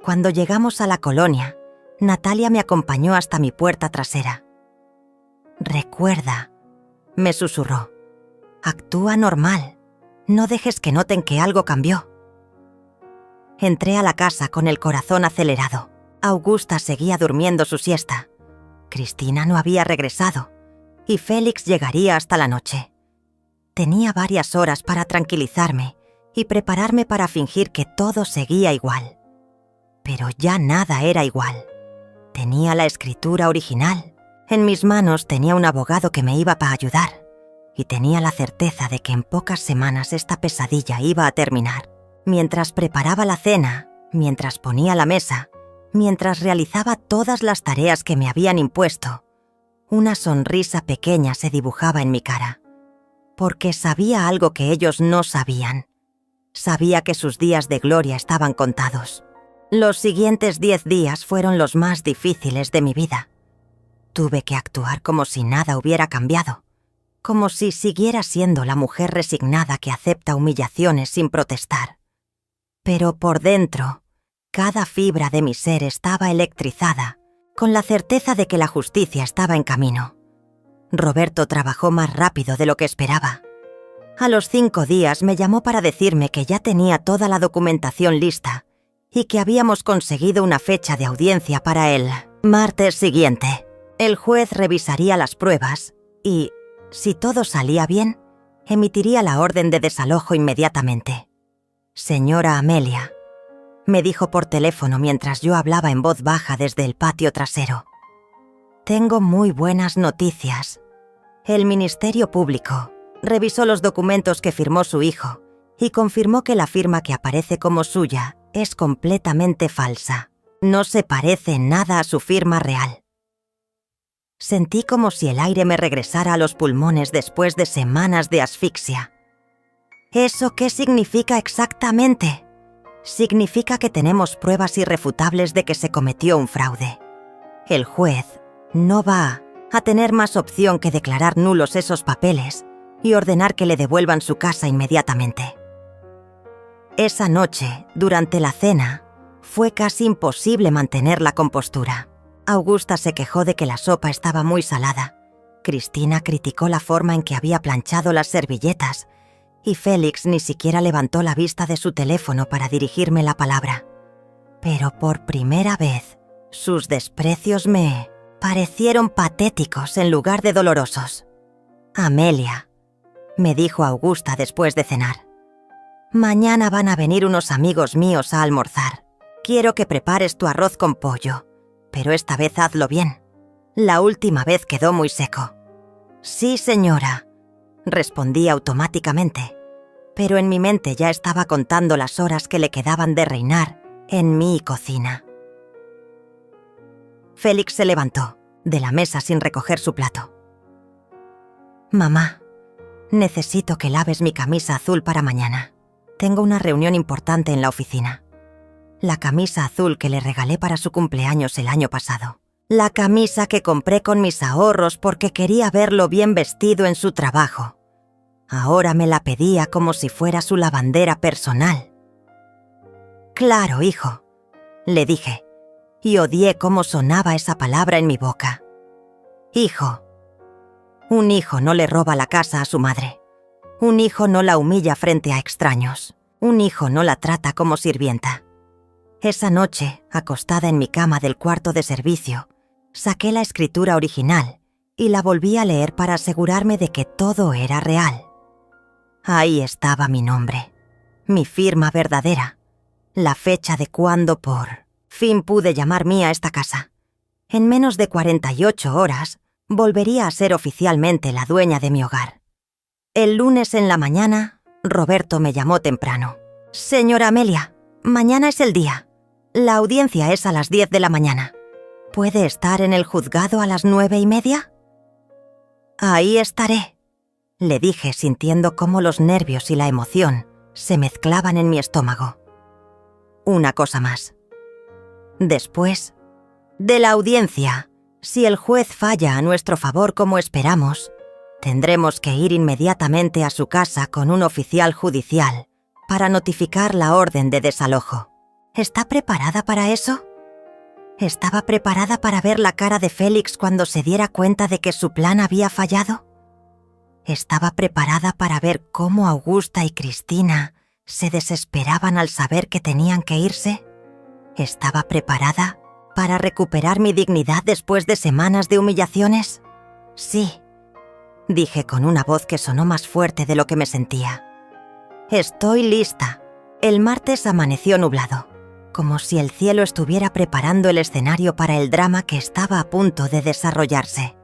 S1: Cuando llegamos a la colonia, Natalia me acompañó hasta mi puerta trasera. «Recuerda», me susurró, «actúa normal. No dejes que noten que algo cambió». Entré a la casa con el corazón acelerado. Augusta seguía durmiendo su siesta. Cristina no había regresado. y Félix llegaría hasta la noche. Tenía varias horas para tranquilizarme y prepararme para fingir que todo seguía igual. Pero ya nada era igual. Tenía la escritura original. En mis manos tenía un abogado que me iba a ayudar y tenía la certeza de que en pocas semanas esta pesadilla iba a terminar. Mientras preparaba la cena, mientras ponía la mesa, mientras realizaba todas las tareas que me habían impuesto, una sonrisa pequeña se dibujaba en mi cara. Porque sabía algo que ellos no sabían. Sabía que sus días de gloria estaban contados. Los siguientes 10 días fueron los más difíciles de mi vida. Tuve que actuar como si nada hubiera cambiado, como si siguiera siendo la mujer resignada que acepta humillaciones sin protestar. Pero por dentro, cada fibra de mi ser estaba electrizada, con la certeza de que la justicia estaba en camino. Roberto trabajó más rápido de lo que esperaba. A los 5 días me llamó para decirme que ya tenía toda la documentación lista y que habíamos conseguido una fecha de audiencia para el martes siguiente. El juez revisaría las pruebas y, si todo salía bien, emitiría la orden de desalojo inmediatamente. Señora Amelia, me dijo por teléfono mientras yo hablaba en voz baja desde el patio trasero. Tengo muy buenas noticias. El Ministerio Público revisó los documentos que firmó su hijo y confirmó que la firma que aparece como suya es completamente falsa. No se parece en nada a su firma real. Sentí como si el aire me regresara a los pulmones después de semanas de asfixia. ¿Eso qué significa exactamente? Significa que tenemos pruebas irrefutables de que se cometió un fraude. El juez no va a tener más opción que declarar nulos esos papeles y ordenar que le devuelvan su casa inmediatamente. Esa noche, durante la cena, fue casi imposible mantener la compostura. Augusta se quejó de que la sopa estaba muy salada. Cristina criticó la forma en que había planchado las servilletas y Félix ni siquiera levantó la vista de su teléfono para dirigirme la palabra. Pero por primera vez, sus desprecios me parecieron patéticos en lugar de dolorosos. Amelia, me dijo Augusta después de cenar. Mañana van a venir unos amigos míos a almorzar. Quiero que prepares tu arroz con pollo, pero esta vez hazlo bien. La última vez quedó muy seco. Sí, señora, respondí automáticamente, pero en mi mente ya estaba contando las horas que le quedaban de reinar en mi cocina. Félix se levantó de la mesa sin recoger su plato. Mamá, necesito que laves mi camisa azul para mañana. Tengo una reunión importante en la oficina. La camisa azul que le regalé para su cumpleaños el año pasado. La camisa que compré con mis ahorros porque quería verlo bien vestido en su trabajo. Ahora me la pedía como si fuera su lavandera personal. Claro, hijo, le dije, y odié cómo sonaba esa palabra en mi boca. Hijo. Un hijo no le roba la casa a su madre. Un hijo no la humilla frente a extraños. Un hijo no la trata como sirvienta. Esa noche, acostada en mi cama del cuarto de servicio, saqué la escritura original y la volví a leer para asegurarme de que todo era real. Ahí estaba mi nombre, mi firma verdadera, la fecha de cuando por fin pude llamar mía esta casa. En menos de 48 horas, volvería a ser oficialmente la dueña de mi hogar. El lunes en la mañana, Roberto me llamó temprano. Señora Amelia, mañana es el día. La audiencia es a las 10 de la mañana. ¿Puede estar en el juzgado a las 9:30? Ahí estaré, le dije sintiendo cómo los nervios y la emoción se mezclaban en mi estómago. Una cosa más. Después de la audiencia, si el juez falla a nuestro favor como esperamos, tendremos que ir inmediatamente a su casa con un oficial judicial para notificar la orden de desalojo. ¿Está preparada para eso? ¿Estaba preparada para ver la cara de Félix cuando se diera cuenta de que su plan había fallado? ¿Estaba preparada para ver cómo Augusta y Cristina se desesperaban al saber que tenían que irse? ¿Estaba preparada para recuperar mi dignidad después de semanas de humillaciones? Sí, dije con una voz que sonó más fuerte de lo que me sentía. Estoy lista. El martes amaneció nublado, como si el cielo estuviera preparando el escenario para el drama que estaba a punto de desarrollarse.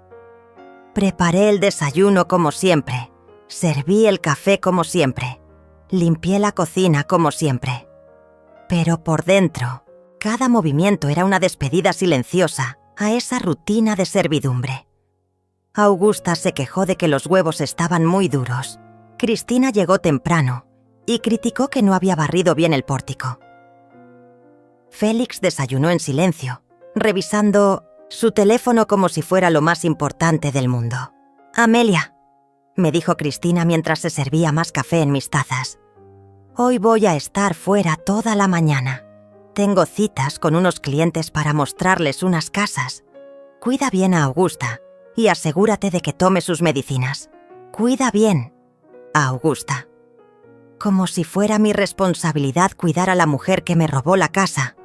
S1: Preparé el desayuno como siempre, serví el café como siempre, limpié la cocina como siempre. Pero por dentro, cada movimiento era una despedida silenciosa a esa rutina de servidumbre. Augusta se quejó de que los huevos estaban muy duros. Cristina llegó temprano y criticó que no había barrido bien el pórtico. Félix desayunó en silencio, revisando su teléfono como si fuera lo más importante del mundo. «Amelia», me dijo Cristina mientras se servía más café en mis tazas. «Hoy voy a estar fuera toda la mañana. Tengo citas con unos clientes para mostrarles unas casas. Cuida bien a Augusta y asegúrate de que tome sus medicinas. Cuida bien a Augusta». Como si fuera mi responsabilidad cuidar a la mujer que me robó la casa.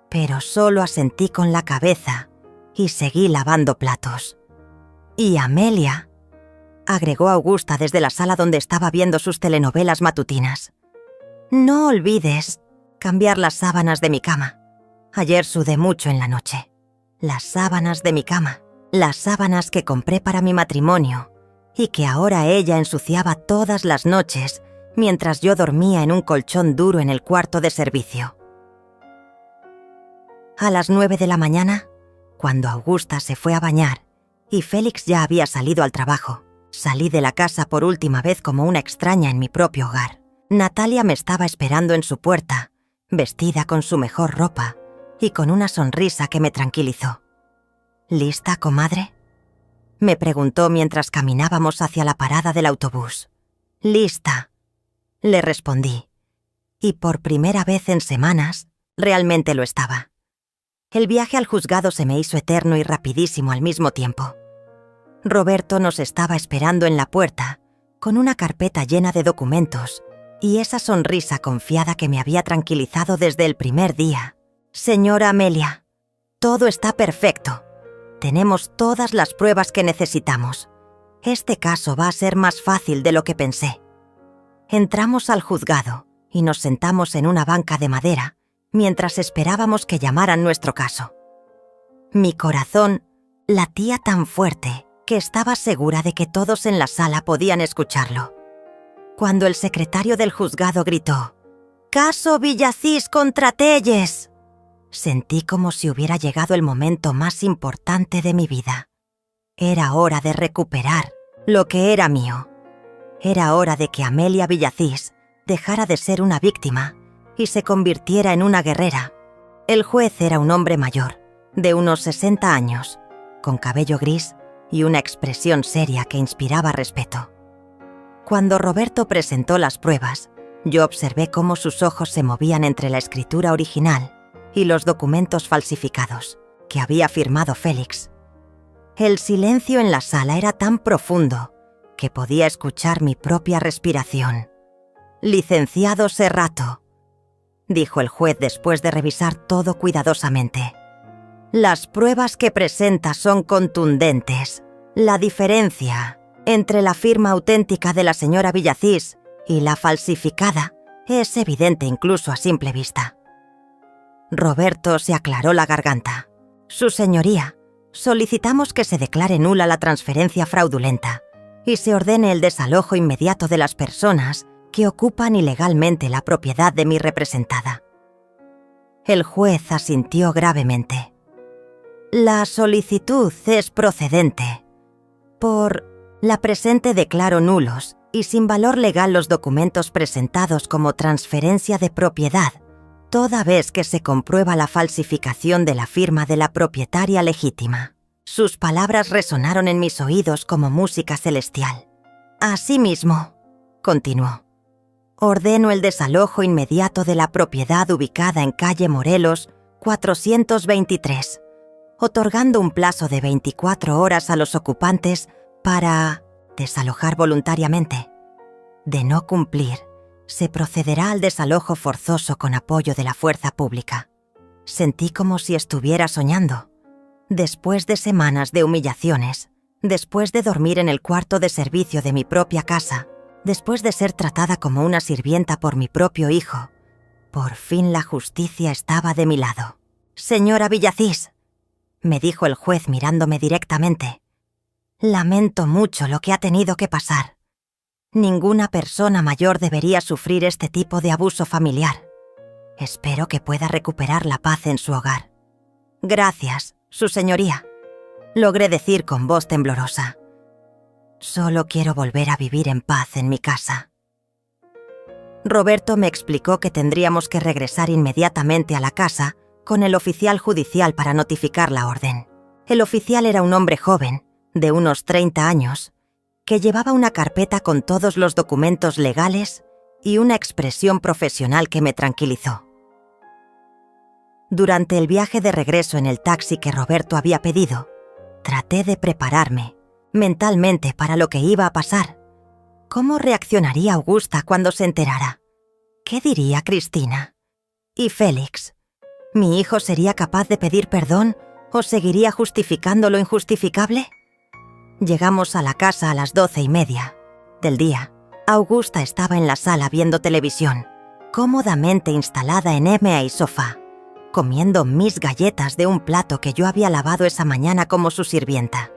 S1: Pero solo asentí con la cabeza y seguí lavando platos. «Y Amelia», agregó Augusta desde la sala donde estaba viendo sus telenovelas matutinas, «no olvides cambiar las sábanas de mi cama. Ayer sudé mucho en la noche. Las sábanas de mi cama, las sábanas que compré para mi matrimonio y que ahora ella ensuciaba todas las noches mientras yo dormía en un colchón duro en el cuarto de servicio». A las 9 de la mañana, cuando Augusta se fue a bañar y Félix ya había salido al trabajo, salí de la casa por última vez como una extraña en mi propio hogar. Natalia me estaba esperando en su puerta, vestida con su mejor ropa y con una sonrisa que me tranquilizó. «¿Lista, comadre?», me preguntó mientras caminábamos hacia la parada del autobús. «Lista», le respondí, y por primera vez en semanas, realmente lo estaba. El viaje al juzgado se me hizo eterno y rapidísimo al mismo tiempo. Roberto nos estaba esperando en la puerta, con una carpeta llena de documentos y esa sonrisa confiada que me había tranquilizado desde el primer día. «Señora Amelia, todo está perfecto. Tenemos todas las pruebas que necesitamos. Este caso va a ser más fácil de lo que pensé». Entramos al juzgado y nos sentamos en una banca de madera mientras esperábamos que llamaran nuestro caso. Mi corazón latía tan fuerte que estaba segura de que todos en la sala podían escucharlo. Cuando el secretario del juzgado gritó «¡Caso Villacís contra Telles!», sentí como si hubiera llegado el momento más importante de mi vida. Era hora de recuperar lo que era mío. Era hora de que Amelia Villacís dejara de ser una víctima y se convirtiera en una guerrera. El juez era un hombre mayor, de unos 60 años, con cabello gris y una expresión seria que inspiraba respeto. Cuando Roberto presentó las pruebas, yo observé cómo sus ojos se movían entre la escritura original y los documentos falsificados que había firmado Félix. El silencio en la sala era tan profundo que podía escuchar mi propia respiración. «Licenciado Serrato», dijo el juez después de revisar todo cuidadosamente, «las pruebas que presenta son contundentes. La diferencia entre la firma auténtica de la señora Villacís y la falsificada es evidente incluso a simple vista». Roberto se aclaró la garganta. «Su señoría, solicitamos que se declare nula la transferencia fraudulenta y se ordene el desalojo inmediato de las personas que ocupan ilegalmente la propiedad de mi representada». El juez asintió gravemente. «La solicitud es procedente. Por la presente declaro nulos y sin valor legal los documentos presentados como transferencia de propiedad, toda vez que se comprueba la falsificación de la firma de la propietaria legítima». Sus palabras resonaron en mis oídos como música celestial. «Asimismo», continuó, «ordeno el desalojo inmediato de la propiedad ubicada en calle Morelos, 423, otorgando un plazo de 24 horas a los ocupantes para desalojar voluntariamente. De no cumplir, se procederá al desalojo forzoso con apoyo de la fuerza pública». Sentí como si estuviera soñando. Después de semanas de humillaciones, Después de dormir en el cuarto de servicio de mi propia casa, después de ser tratada como una sirvienta por mi propio hijo, por fin la justicia estaba de mi lado. «Señora Villacís», me dijo el juez mirándome directamente, «lamento mucho lo que ha tenido que pasar. Ninguna persona mayor debería sufrir este tipo de abuso familiar. Espero que pueda recuperar la paz en su hogar». «Gracias, su señoría», logré decir con voz temblorosa. «Solo quiero volver a vivir en paz en mi casa». Roberto me explicó que tendríamos que regresar inmediatamente a la casa con el oficial judicial para notificar la orden. El oficial era un hombre joven, de unos 30 años, que llevaba una carpeta con todos los documentos legales y una expresión profesional que me tranquilizó. Durante el viaje de regreso en el taxi que Roberto había pedido, traté de prepararme mentalmente para lo que iba a pasar. ¿Cómo reaccionaría Augusta cuando se enterara? ¿Qué diría Cristina? ¿Y Félix? ¿Mi hijo sería capaz de pedir perdón o seguiría justificando lo injustificable? Llegamos a la casa a las 12:30 del día. Augusta estaba en la sala viendo televisión, cómodamente instalada en y sofá, comiendo mis galletas de un plato que yo había lavado esa mañana como su sirvienta.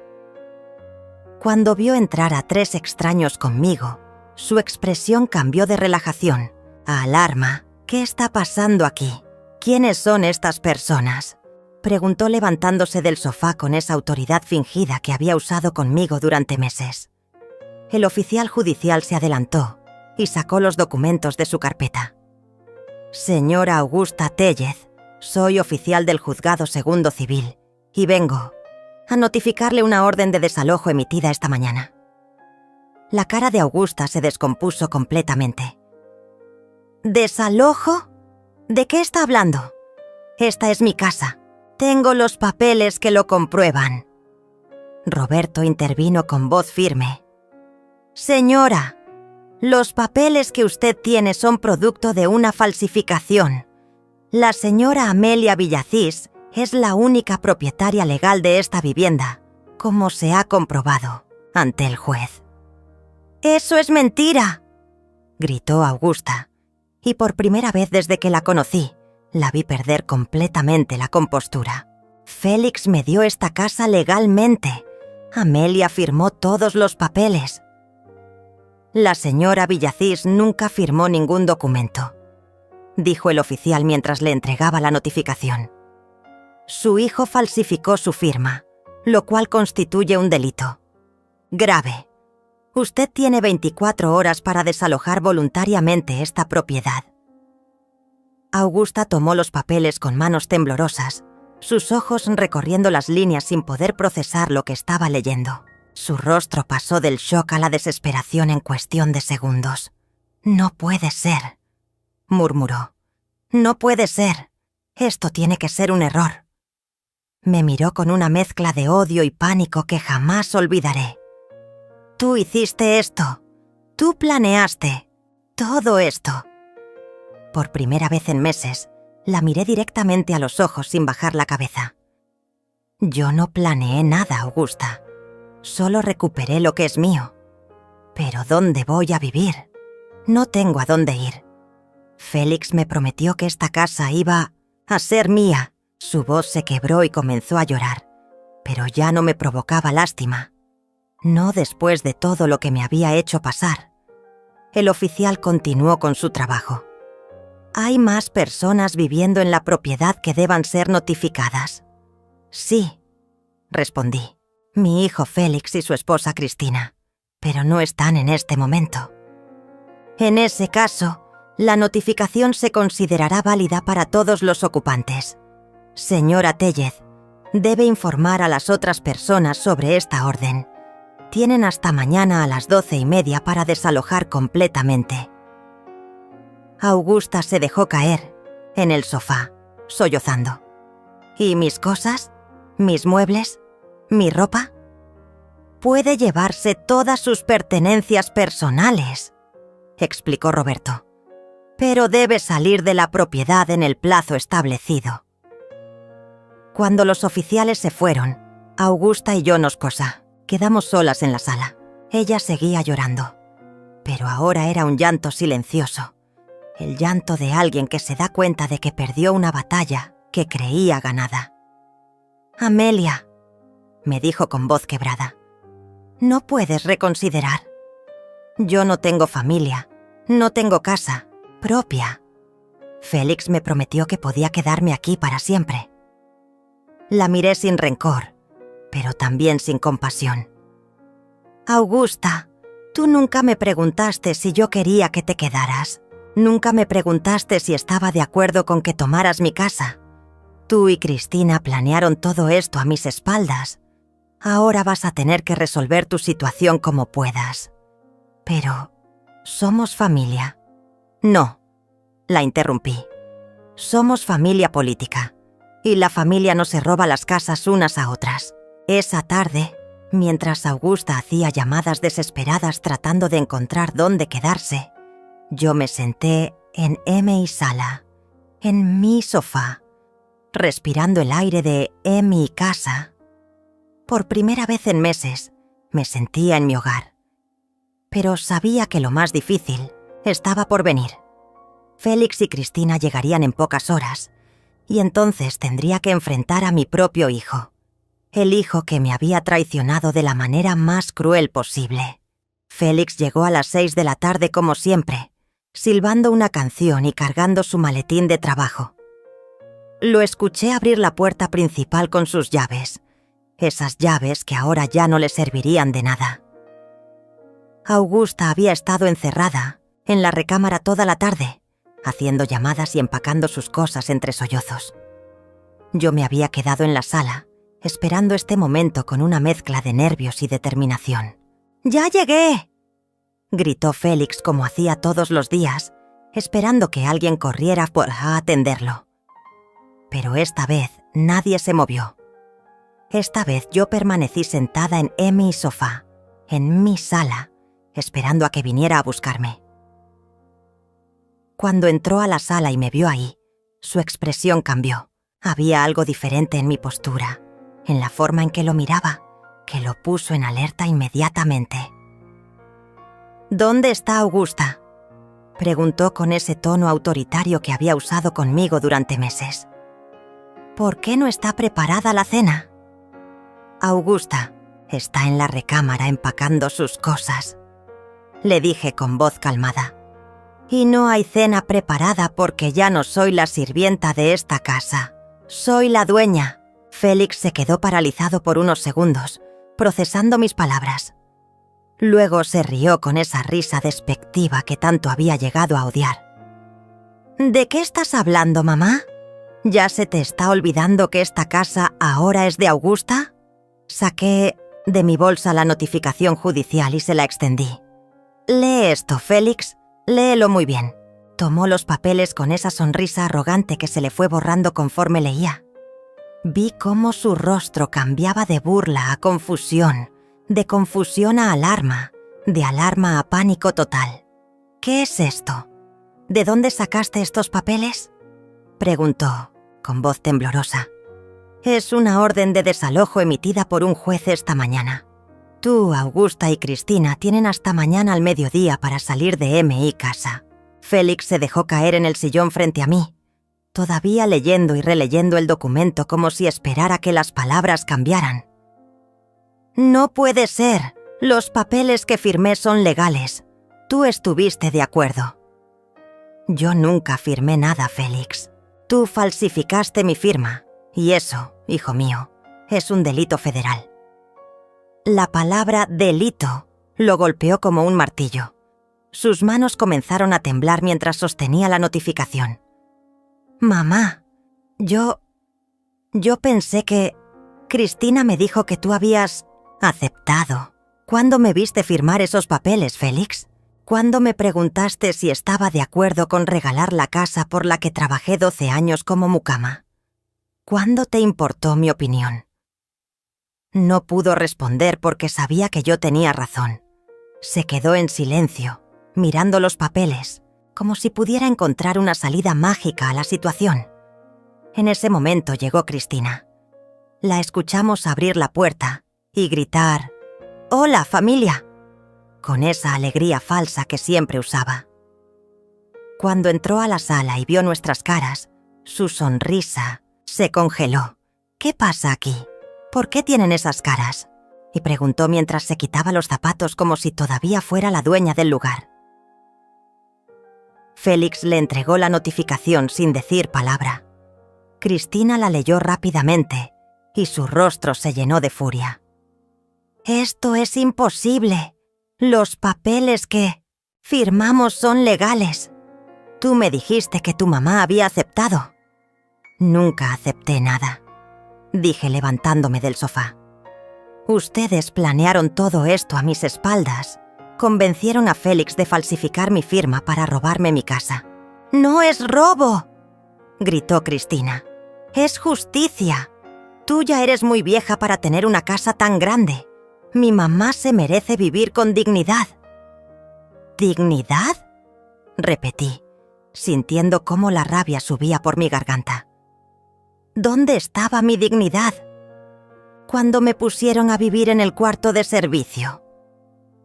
S1: Cuando vio entrar a 3 extraños conmigo, su expresión cambió de relajación a alarma. «¿Qué está pasando aquí? ¿Quiénes son estas personas?», preguntó levantándose del sofá con esa autoridad fingida que había usado conmigo durante meses. El oficial judicial se adelantó y sacó los documentos de su carpeta. «Señora Augusta Tellez, soy oficial del Juzgado Segundo Civil y vengo a notificarle una orden de desalojo emitida esta mañana». La cara de Augusta se descompuso completamente. «¿Desalojo? ¿De qué está hablando? Esta es mi casa. Tengo los papeles que lo comprueban». Roberto intervino con voz firme. «Señora, los papeles que usted tiene son producto de una falsificación. La señora Amelia Villacís es la única propietaria legal de esta vivienda, como se ha comprobado ante el juez». «¡Eso es mentira!», gritó Augusta, y por primera vez desde que la conocí, la vi perder completamente la compostura. «Félix me dio esta casa legalmente. Amelia firmó todos los papeles». «La señora Villacís nunca firmó ningún documento», dijo el oficial mientras le entregaba la notificación. «Su hijo falsificó su firma, lo cual constituye un delito grave. Usted tiene 24 horas para desalojar voluntariamente esta propiedad». Augusta tomó los papeles con manos temblorosas, sus ojos recorriendo las líneas sin poder procesar lo que estaba leyendo. Su rostro pasó del shock a la desesperación en cuestión de segundos. «No puede ser», murmuró. «No puede ser. Esto tiene que ser un error». Me miró con una mezcla de odio y pánico que jamás olvidaré. «Tú hiciste esto. Tú planeaste todo esto». Por primera vez en meses, la miré directamente a los ojos sin bajar la cabeza. «Yo no planeé nada, Augusta. Solo recuperé lo que es mío. Pero ¿dónde voy a vivir? No tengo a dónde ir. Félix me prometió que esta casa iba a ser mía». Su voz se quebró y comenzó a llorar, pero ya no me provocaba lástima. No después de todo lo que me había hecho pasar. El oficial continuó con su trabajo. «¿Hay más personas viviendo en la propiedad que deban ser notificadas?». «Sí», respondí. «Mi hijo Félix y su esposa Cristina, pero no están en este momento». «En ese caso, la notificación se considerará válida para todos los ocupantes. Señora Tellez, debe informar a las otras personas sobre esta orden. Tienen hasta mañana a las 12:30 para desalojar completamente». Augusta se dejó caer en el sofá, sollozando. «¿Y mis cosas? ¿Mis muebles? ¿Mi ropa?». «Puede llevarse todas sus pertenencias personales», explicó Roberto, «pero debe salir de la propiedad en el plazo establecido». Cuando los oficiales se fueron, Augusta y yo nos cosa. Quedamos solas en la sala. Ella seguía llorando, pero ahora era un llanto silencioso, el llanto de alguien que se da cuenta de que perdió una batalla que creía ganada. «Amelia», me dijo con voz quebrada, «¿no puedes reconsiderar? Yo no tengo familia, no tengo casa propia. Félix me prometió que podía quedarme aquí para siempre». La miré sin rencor, pero también sin compasión. «Augusta, tú nunca me preguntaste si yo quería que te quedaras. Nunca me preguntaste si estaba de acuerdo con que tomaras mi casa. Tú y Cristina planearon todo esto a mis espaldas. Ahora vas a tener que resolver tu situación como puedas. Pero, ¿somos familia?» «No», la interrumpí. «Somos familia política, y la familia no se roba las casas unas a otras». Esa tarde, mientras Augusta hacía llamadas desesperadas tratando de encontrar dónde quedarse, yo me senté en mi sala, en mi sofá, respirando el aire de mi casa. Por primera vez en meses, me sentía en mi hogar. Pero sabía que lo más difícil estaba por venir. Félix y Cristina llegarían en pocas horas, y entonces tendría que enfrentar a mi propio hijo. El hijo que me había traicionado de la manera más cruel posible. Félix llegó a las 6 de la tarde como siempre, silbando una canción y cargando su maletín de trabajo. Lo escuché abrir la puerta principal con sus llaves, esas llaves que ahora ya no le servirían de nada. Augusta había estado encerrada en la recámara toda la tarde, haciendo llamadas y empacando sus cosas entre sollozos. Yo me había quedado en la sala, esperando este momento con una mezcla de nervios y determinación. «¡Ya llegué!», gritó Félix como hacía todos los días, esperando que alguien corriera a atenderlo. Pero esta vez nadie se movió. Esta vez yo permanecí sentada en mi sofá, en mi sala, esperando a que viniera a buscarme. Cuando entró a la sala y me vio ahí, su expresión cambió. Había algo diferente en mi postura, en la forma en que lo miraba, que lo puso en alerta inmediatamente. «¿Dónde está Augusta?», preguntó con ese tono autoritario que había usado conmigo durante meses. «¿Por qué no está preparada la cena?». «Augusta está en la recámara empacando sus cosas», le dije con voz calmada. «Y no hay cena preparada porque ya no soy la sirvienta de esta casa. Soy la dueña». Félix se quedó paralizado por unos segundos, procesando mis palabras. Luego se rió con esa risa despectiva que tanto había llegado a odiar. «¿De qué estás hablando, mamá? ¿Ya se te está olvidando que esta casa ahora es de Augusta?». Saqué de mi bolsa la notificación judicial y se la extendí. «Lee esto, Félix, léelo muy bien». Tomó los papeles con esa sonrisa arrogante que se le fue borrando conforme leía. Vi cómo su rostro cambiaba de burla a confusión, de confusión a alarma, de alarma a pánico total. «¿Qué es esto? ¿De dónde sacaste estos papeles?», preguntó, con voz temblorosa. «Es una orden de desalojo emitida por un juez esta mañana. Tú, Augusta y Cristina tienen hasta mañana al mediodía para salir de mi casa». Félix se dejó caer en el sillón frente a mí, todavía leyendo y releyendo el documento como si esperara que las palabras cambiaran. «No puede ser. Los papeles que firmé son legales. Tú estuviste de acuerdo». «Yo nunca firmé nada, Félix. Tú falsificaste mi firma, y eso, hijo mío, es un delito federal». La palabra delito lo golpeó como un martillo. Sus manos comenzaron a temblar mientras sostenía la notificación. «Mamá, yo pensé que... Cristina me dijo que tú habías aceptado. ¿Cuándo me viste firmar esos papeles, Félix? ¿Cuándo me preguntaste si estaba de acuerdo con regalar la casa por la que trabajé 12 años como mucama? ¿Cuándo te importó mi opinión?». No pudo responder porque sabía que yo tenía razón. Se quedó en silencio, mirando los papeles, como si pudiera encontrar una salida mágica a la situación. En ese momento llegó Cristina. La escuchamos abrir la puerta y gritar «Hola, familia», con esa alegría falsa que siempre usaba. Cuando entró a la sala y vio nuestras caras, su sonrisa se congeló. «¿Qué pasa aquí? ¿Por qué tienen esas caras?», y preguntó mientras se quitaba los zapatos como si todavía fuera la dueña del lugar. Félix le entregó la notificación sin decir palabra. Cristina la leyó rápidamente y su rostro se llenó de furia. «Esto es imposible. Los papeles que firmamos son legales. Tú me dijiste que tu mamá había aceptado». «Nunca acepté nada», dije levantándome del sofá. «Ustedes planearon todo esto a mis espaldas. Convencieron a Félix de falsificar mi firma para robarme mi casa». «¡No es robo!», gritó Cristina. «Es justicia. Tú ya eres muy vieja para tener una casa tan grande. Mi mamá se merece vivir con dignidad». «¿Dignidad?», repetí, sintiendo cómo la rabia subía por mi garganta. ¿Dónde estaba mi dignidad? Cuando me pusieron a vivir en el cuarto de servicio.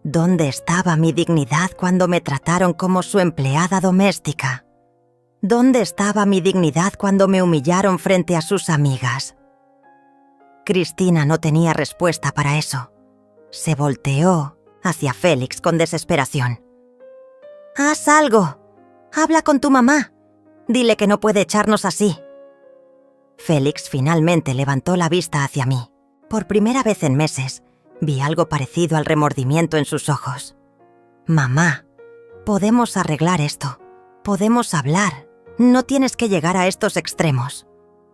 S1: ¿Dónde estaba mi dignidad cuando me trataron como su empleada doméstica? ¿Dónde estaba mi dignidad cuando me humillaron frente a sus amigas? Cristina no tenía respuesta para eso. Se volteó hacia Félix con desesperación. «Haz algo. Habla con tu mamá. Dile que no puede echarnos así». Félix finalmente levantó la vista hacia mí. Por primera vez en meses, vi algo parecido al remordimiento en sus ojos. «Mamá, podemos arreglar esto. Podemos hablar. No tienes que llegar a estos extremos».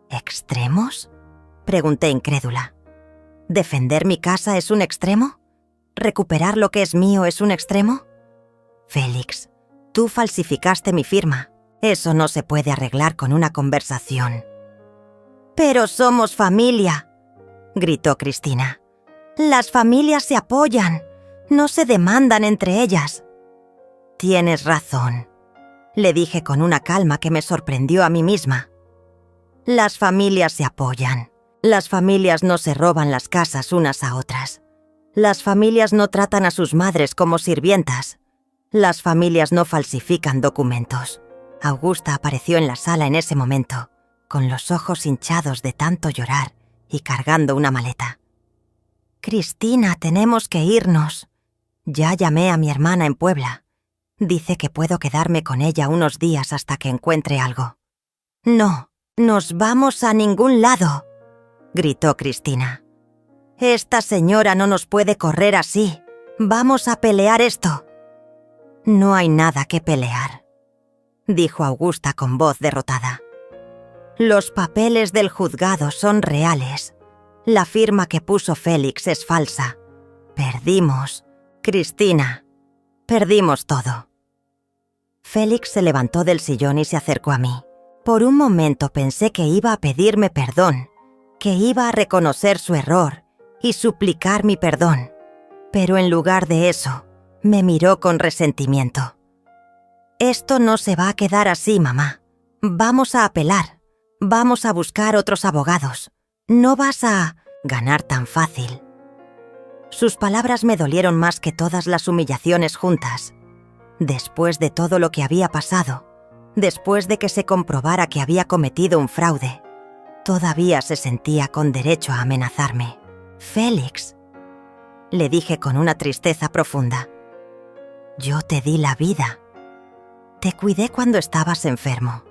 S1: «¿Extremos?», pregunté incrédula. ¿Defender mi casa es un extremo? ¿Recuperar lo que es mío es un extremo? Félix, tú falsificaste mi firma. Eso no se puede arreglar con una conversación. «Pero somos familia», gritó Cristina. «Las familias se apoyan, no se demandan entre ellas». «Tienes razón», le dije con una calma que me sorprendió a mí misma. «Las familias se apoyan. Las familias no se roban las casas unas a otras. Las familias no tratan a sus madres como sirvientas. Las familias no falsifican documentos». Augusta apareció en la sala en ese momento, con los ojos hinchados de tanto llorar y cargando una maleta. «Cristina, tenemos que irnos. Ya llamé a mi hermana en Puebla. Dice que puedo quedarme con ella unos días hasta que encuentre algo». «No, nos vamos a ningún lado», gritó Cristina. «Esta señora no nos puede correr así. Vamos a pelear esto». «No hay nada que pelear», dijo Augusta con voz derrotada. «Los papeles del juzgado son reales. La firma que puso Félix es falsa. Perdimos, Cristina. Perdimos todo». Félix se levantó del sillón y se acercó a mí. Por un momento pensé que iba a pedirme perdón, que iba a reconocer su error y suplicar mi perdón. Pero en lugar de eso, me miró con resentimiento. «Esto no se va a quedar así, mamá. Vamos a apelar. Vamos a buscar otros abogados. No vas a ganar tan fácil». Sus palabras me dolieron más que todas las humillaciones juntas. Después de todo lo que había pasado, después de que se comprobara que había cometido un fraude, todavía se sentía con derecho a amenazarme. «Félix», le dije con una tristeza profunda, «yo te di la vida. Te cuidé cuando estabas enfermo.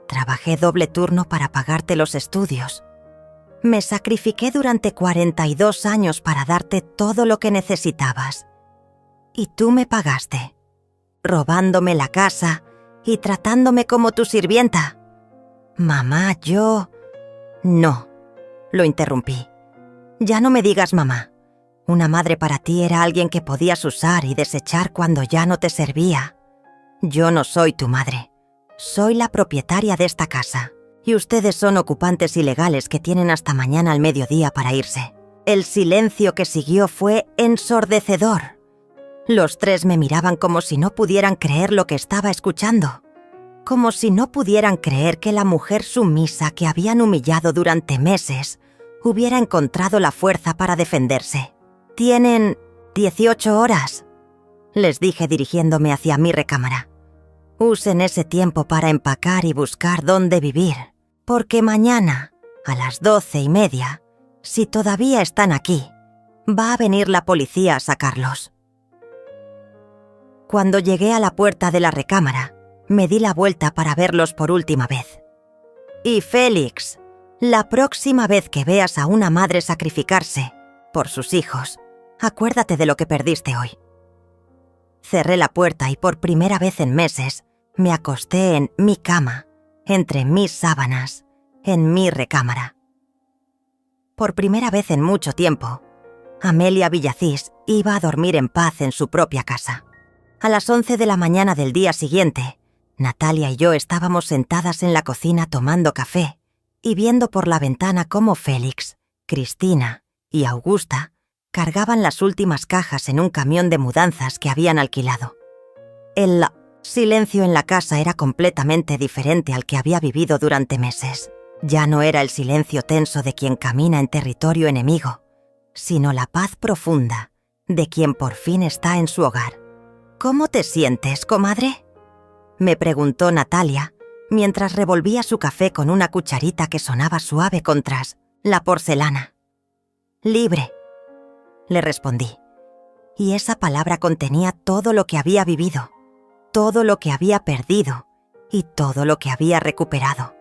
S1: Trabajé doble turno para pagarte los estudios. Me sacrifiqué durante 42 años para darte todo lo que necesitabas. Y tú me pagaste, robándome la casa y tratándome como tu sirvienta. Mamá, yo...». «No», lo interrumpí. «Ya no me digas mamá. Una madre para ti era alguien que podías usar y desechar cuando ya no te servía. Yo no soy tu madre. Soy la propietaria de esta casa, y ustedes son ocupantes ilegales que tienen hasta mañana al mediodía para irse». El silencio que siguió fue ensordecedor. Los tres me miraban como si no pudieran creer lo que estaba escuchando, como si no pudieran creer que la mujer sumisa que habían humillado durante meses hubiera encontrado la fuerza para defenderse. Tienen 18 horas, les dije dirigiéndome hacia mi recámara. Usen ese tiempo para empacar y buscar dónde vivir, porque mañana, a las 12:30, si todavía están aquí, va a venir la policía a sacarlos. Cuando llegué a la puerta de la recámara, me di la vuelta para verlos por última vez. Y Félix, la próxima vez que veas a una madre sacrificarse por sus hijos, acuérdate de lo que perdiste hoy. Cerré la puerta y por primera vez en meses me acosté en mi cama, entre mis sábanas, en mi recámara. Por primera vez en mucho tiempo, Amelia Villacís iba a dormir en paz en su propia casa. A las 11 de la mañana del día siguiente, Natalia y yo estábamos sentadas en la cocina tomando café y viendo por la ventana cómo Félix, Cristina y Augusta cargaban las últimas cajas en un camión de mudanzas que habían alquilado. El silencio en la casa era completamente diferente al que había vivido durante meses. Ya no era el silencio tenso de quien camina en territorio enemigo, sino la paz profunda de quien por fin está en su hogar. ¿Cómo te sientes, comadre?, me preguntó Natalia, mientras revolvía su café con una cucharita que sonaba suave contra la porcelana. Libre, le respondí, y esa palabra contenía todo lo que había vivido, todo lo que había perdido y todo lo que había recuperado.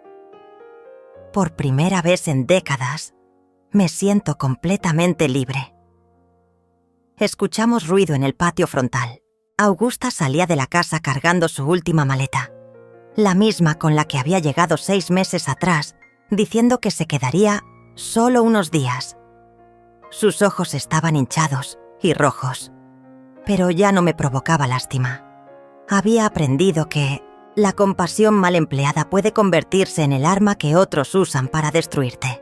S1: Por primera vez en décadas, me siento completamente libre. Escuchamos ruido en el patio frontal. Augusta salía de la casa cargando su última maleta, la misma con la que había llegado 6 meses atrás, diciendo que se quedaría solo unos días. Sus ojos estaban hinchados y rojos, pero ya no me provocaba lástima. Había aprendido que la compasión mal empleada puede convertirse en el arma que otros usan para destruirte.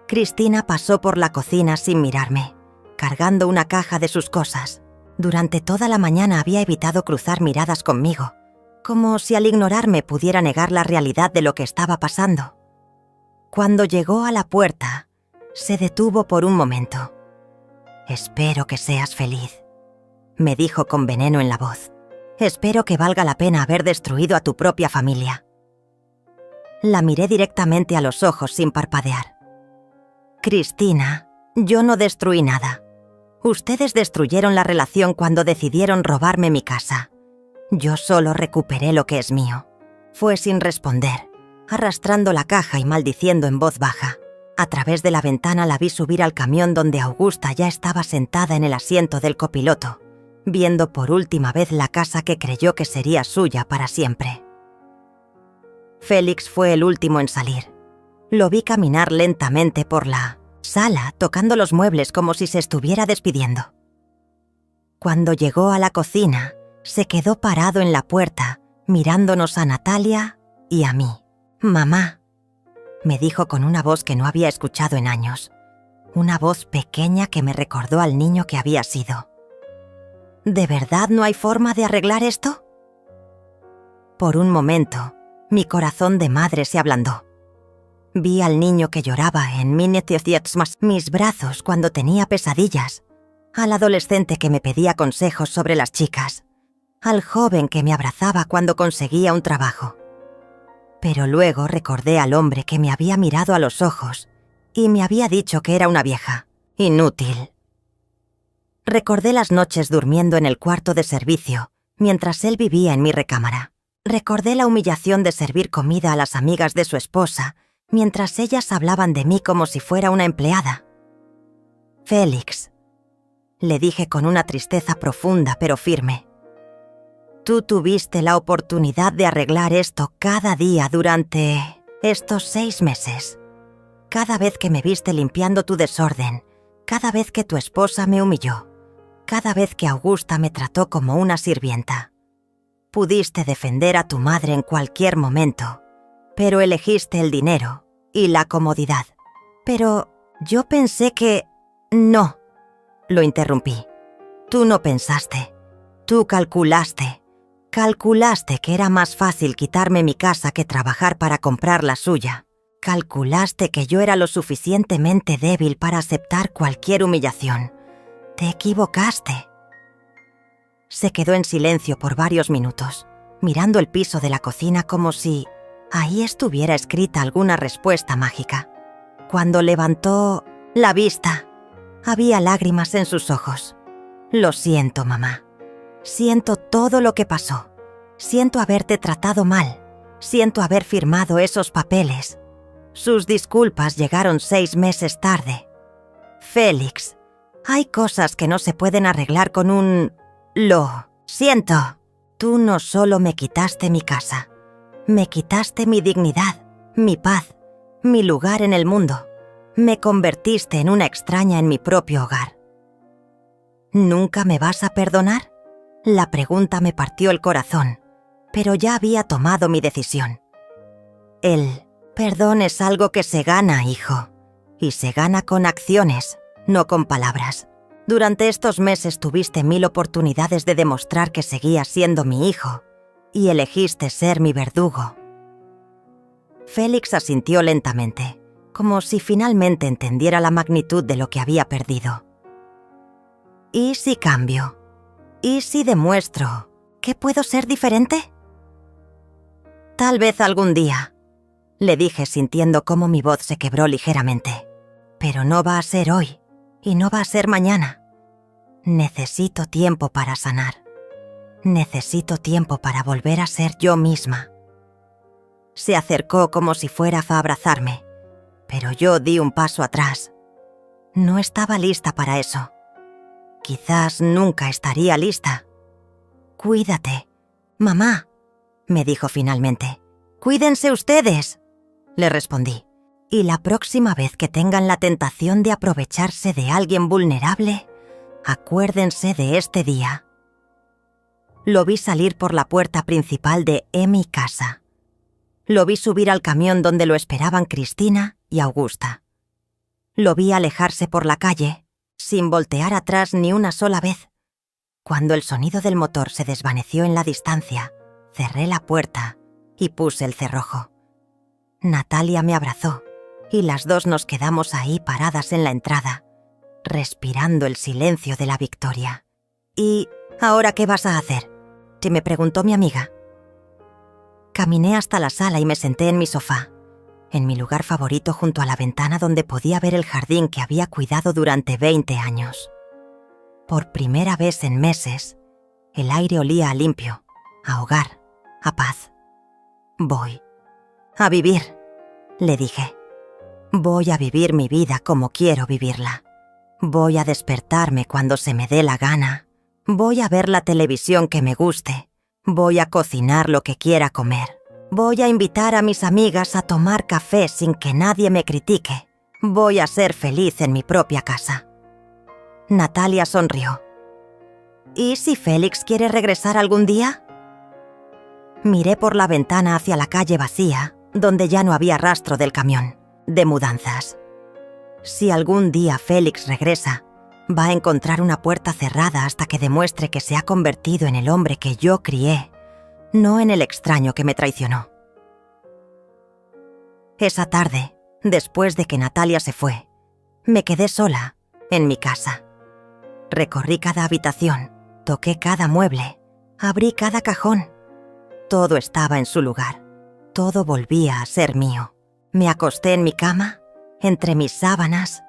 S1: Cristina pasó por la cocina sin mirarme, cargando una caja de sus cosas. Durante toda la mañana había evitado cruzar miradas conmigo, como si al ignorarme pudiera negar la realidad de lo que estaba pasando. Cuando llegó a la puerta, se detuvo por un momento. «Espero que seas feliz», me dijo con veneno en la voz. «Espero que valga la pena haber destruido a tu propia familia». La miré directamente a los ojos sin parpadear. «Cristina, yo no destruí nada. Ustedes destruyeron la relación cuando decidieron robarme mi casa. Yo solo recuperé lo que es mío». Fue sin responder, arrastrando la caja y maldiciendo en voz baja. A través de la ventana la vi subir al camión donde Augusta ya estaba sentada en el asiento del copiloto, viendo por última vez la casa que creyó que sería suya para siempre. Félix fue el último en salir. Lo vi caminar lentamente por la sala, tocando los muebles como si se estuviera despidiendo. Cuando llegó a la cocina, se quedó parado en la puerta, mirándonos a Natalia y a mí. «Mamá», me dijo con una voz que no había escuchado en años, una voz pequeña que me recordó al niño que había sido. «¿De verdad no hay forma de arreglar esto?». Por un momento, mi corazón de madre se ablandó. Vi al niño que lloraba en mis brazos cuando tenía pesadillas, al adolescente que me pedía consejos sobre las chicas, al joven que me abrazaba cuando conseguía un trabajo. Pero luego recordé al hombre que me había mirado a los ojos y me había dicho que era una vieja, inútil. Recordé las noches durmiendo en el cuarto de servicio, mientras él vivía en mi recámara. Recordé la humillación de servir comida a las amigas de su esposa, mientras ellas hablaban de mí como si fuera una empleada. «Félix», le dije con una tristeza profunda pero firme, «tú tuviste la oportunidad de arreglar esto cada día durante estos 6 meses. Cada vez que me viste limpiando tu desorden, cada vez que tu esposa me humilló, cada vez que Augusta me trató como una sirvienta. Pudiste defender a tu madre en cualquier momento, pero elegiste el dinero y la comodidad. Pero yo pensé que... No», lo interrumpí. «Tú no pensaste. Tú calculaste. Calculaste que era más fácil quitarme mi casa que trabajar para comprar la suya. calculaste que yo era lo suficientemente débil para aceptar cualquier humillación. Te equivocaste. Se quedó en silencio por varios minutos, mirando el piso de la cocina como si ahí estuviera escrita alguna respuesta mágica. Cuando levantó la vista, había lágrimas en sus ojos. Lo siento, mamá. Siento todo lo que pasó. Siento haberte tratado mal. Siento haber firmado esos papeles. Sus disculpas llegaron 6 meses tarde. Félix, hay cosas que no se pueden arreglar con un... Lo siento. Tú no solo me quitaste mi casa, me quitaste mi dignidad, mi paz, mi lugar en el mundo. Me convertiste en una extraña en mi propio hogar. ¿Nunca me vas a perdonar? La pregunta me partió el corazón, pero ya había tomado mi decisión. El perdón es algo que se gana, hijo, y se gana con acciones, no con palabras. Durante estos meses tuviste 1000 oportunidades de demostrar que seguías siendo mi hijo, y elegiste ser mi verdugo. Félix asintió lentamente, como si finalmente entendiera la magnitud de lo que había perdido. ¿Y si cambio? ¿Y si demuestro que puedo ser diferente? Tal vez algún día, le dije sintiendo cómo mi voz se quebró ligeramente. Pero no va a ser hoy, y no va a ser mañana. Necesito tiempo para sanar. Necesito tiempo para volver a ser yo misma. Se acercó como si fuera a abrazarme, pero yo di un paso atrás. No estaba lista para eso. Quizás nunca estaría lista. Cuídate, mamá, me dijo finalmente. Cuídense ustedes, le respondí. Y la próxima vez que tengan la tentación de aprovecharse de alguien vulnerable, acuérdense de este día. Lo vi salir por la puerta principal de mi casa. Lo vi subir al camión donde lo esperaban Cristina y Augusta. Lo vi alejarse por la calle, sin voltear atrás ni una sola vez. Cuando el sonido del motor se desvaneció en la distancia, cerré la puerta y puse el cerrojo. Natalia me abrazó y las dos nos quedamos ahí paradas en la entrada, respirando el silencio de la victoria. ¿Y ahora qué vas a hacer?, me preguntó mi amiga. Caminé hasta la sala y me senté en mi sofá, en mi lugar favorito junto a la ventana donde podía ver el jardín que había cuidado durante 20 años. Por primera vez en meses, el aire olía a limpio, a hogar, a paz. Voy a vivir, le dije. Voy a vivir mi vida como quiero vivirla. Voy a despertarme cuando se me dé la gana. Voy a ver la televisión que me guste. Voy a cocinar lo que quiera comer. Voy a invitar a mis amigas a tomar café sin que nadie me critique. Voy a ser feliz en mi propia casa. Natalia sonrió. ¿Y si Félix quiere regresar algún día? Miré por la ventana hacia la calle vacía, donde ya no había rastro del camión, de mudanzas. Si algún día Félix regresa, va a encontrar una puerta cerrada hasta que demuestre que se ha convertido en el hombre que yo crié, no en el extraño que me traicionó. Esa tarde, después de que Natalia se fue, me quedé sola, en mi casa. Recorrí cada habitación, toqué cada mueble, abrí cada cajón. Todo estaba en su lugar. Todo volvía a ser mío. Me acosté en mi cama, entre mis sábanas,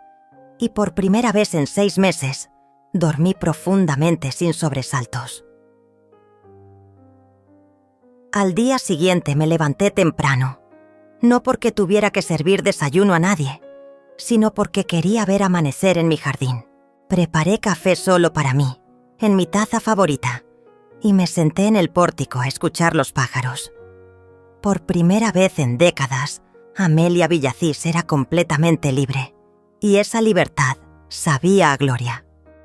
S1: y por primera vez en 6 meses, dormí profundamente sin sobresaltos. Al día siguiente me levanté temprano, no porque tuviera que servir desayuno a nadie, sino porque quería ver amanecer en mi jardín. Preparé café solo para mí, en mi taza favorita, y me senté en el pórtico a escuchar los pájaros. Por primera vez en décadas, Amelia Villacís era completamente libre, y esa libertad sabía a gloria.